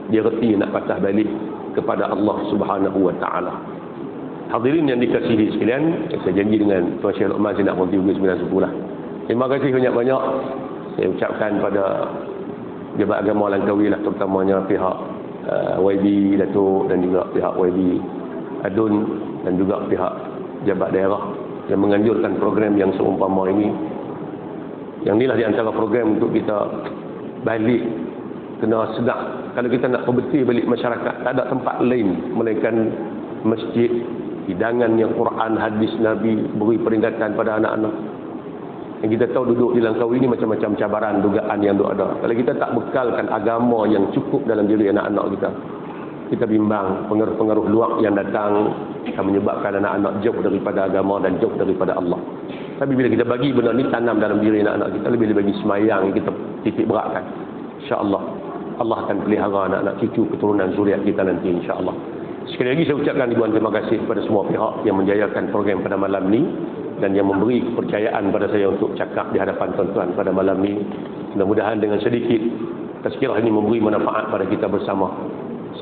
dia reti nak patah balik kepada Allah Subhanahu wa taala. Hadirin yang dikasihi sekalian, saya janji dengan Tuan Syekh Luqman saya nak berhenti pukul 9.10 lah. Terima kasih banyak-banyak saya ucapkan pada Jabat Agama Langkawi lah, terutamanya pihak YB Datuk dan juga pihak YB Adun dan juga pihak Jabat Daerah yang menganjurkan program yang seumpama ini. Yang inilah di antara program untuk kita balik kena sedar. Kalau kita nak perbeti balik masyarakat, tak ada tempat lain melainkan masjid, hidangannya Quran, hadis Nabi, beri peringatan pada anak-anak. Yang kita tahu duduk di Langkawi ini macam-macam cabaran, dugaan yang ada. Kalau kita tak bekalkan agama yang cukup dalam diri anak-anak kita bimbang pengaruh-pengaruh luar yang datang akan menyebabkan anak-anak jauh daripada agama dan jauh daripada Allah. Tapi bila kita bagi benda ni tanam dalam diri anak-anak kita, lebih bagi semayang kita titik beratkan, insya-Allah Allah akan pelihara anak-anak cucu keturunan zuriat kita nanti, insya-Allah. Sekali lagi saya ucapkan ribuan terima kasih kepada semua pihak yang menjayakan program pada malam ni dan yang memberi kepercayaan pada saya untuk cakap di hadapan tuan-tuan pada malam ni. Mudah-mudahan dengan sedikit tazkirah ini memberi manfaat pada kita bersama.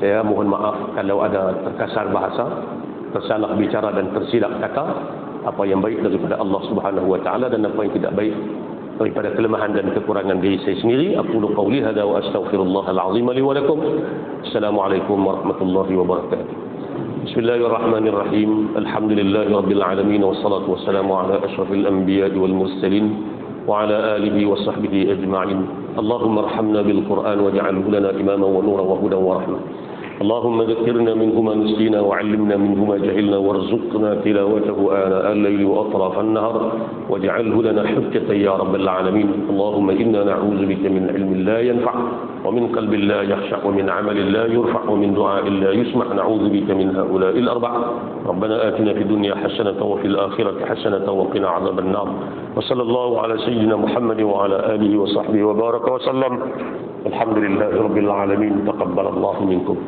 Saya mohon maaf kalau ada terkasar bahasa, tersalah bicara dan tersilap kata. Apa yang baik daripada Allah Subhanahu wa taala dan apa yang tidak baik daripada kelemahan dan kekurangan diri saya sendiri. Aqulu qawli hadza wa astaghfirullahal azim li wa lakum. Assalamualaikum warahmatullahi wabarakatuh. Bismillahirrahmanirrahim. Alhamdulillahirabbil alamin wassalatu wassalamu ala asyrafil anbiya'i wal mursalin wa ala alihi wa sahbihi ajma'in. Allahumma arhamna bil Qur'an waj'alhu lana imaman wa nuran wa hudan wa rahmah. اللهم ذكرنا منه ما نسينا وعلمنا منه ما جهلنا وارزقنا تلاوته آناء الليل وأطراف النهار واجعله لنا حجة يا رب العالمين. اللهم إنا نعوذ بك من علم لا ينفع ومن قلب لا يخشع ومن عمل لا يرفع ومن دعاء لا يسمع. نعوذ بك من هؤلاء الأربع. ربنا آتنا في الدنيا حسنة وفي الآخرة حسنة وقنا عذاب النار. وصلى الله على سيدنا محمد وعلى آله وصحبه وبارك وسلم. الحمد لله رب العالمين. تقبل الله منكم.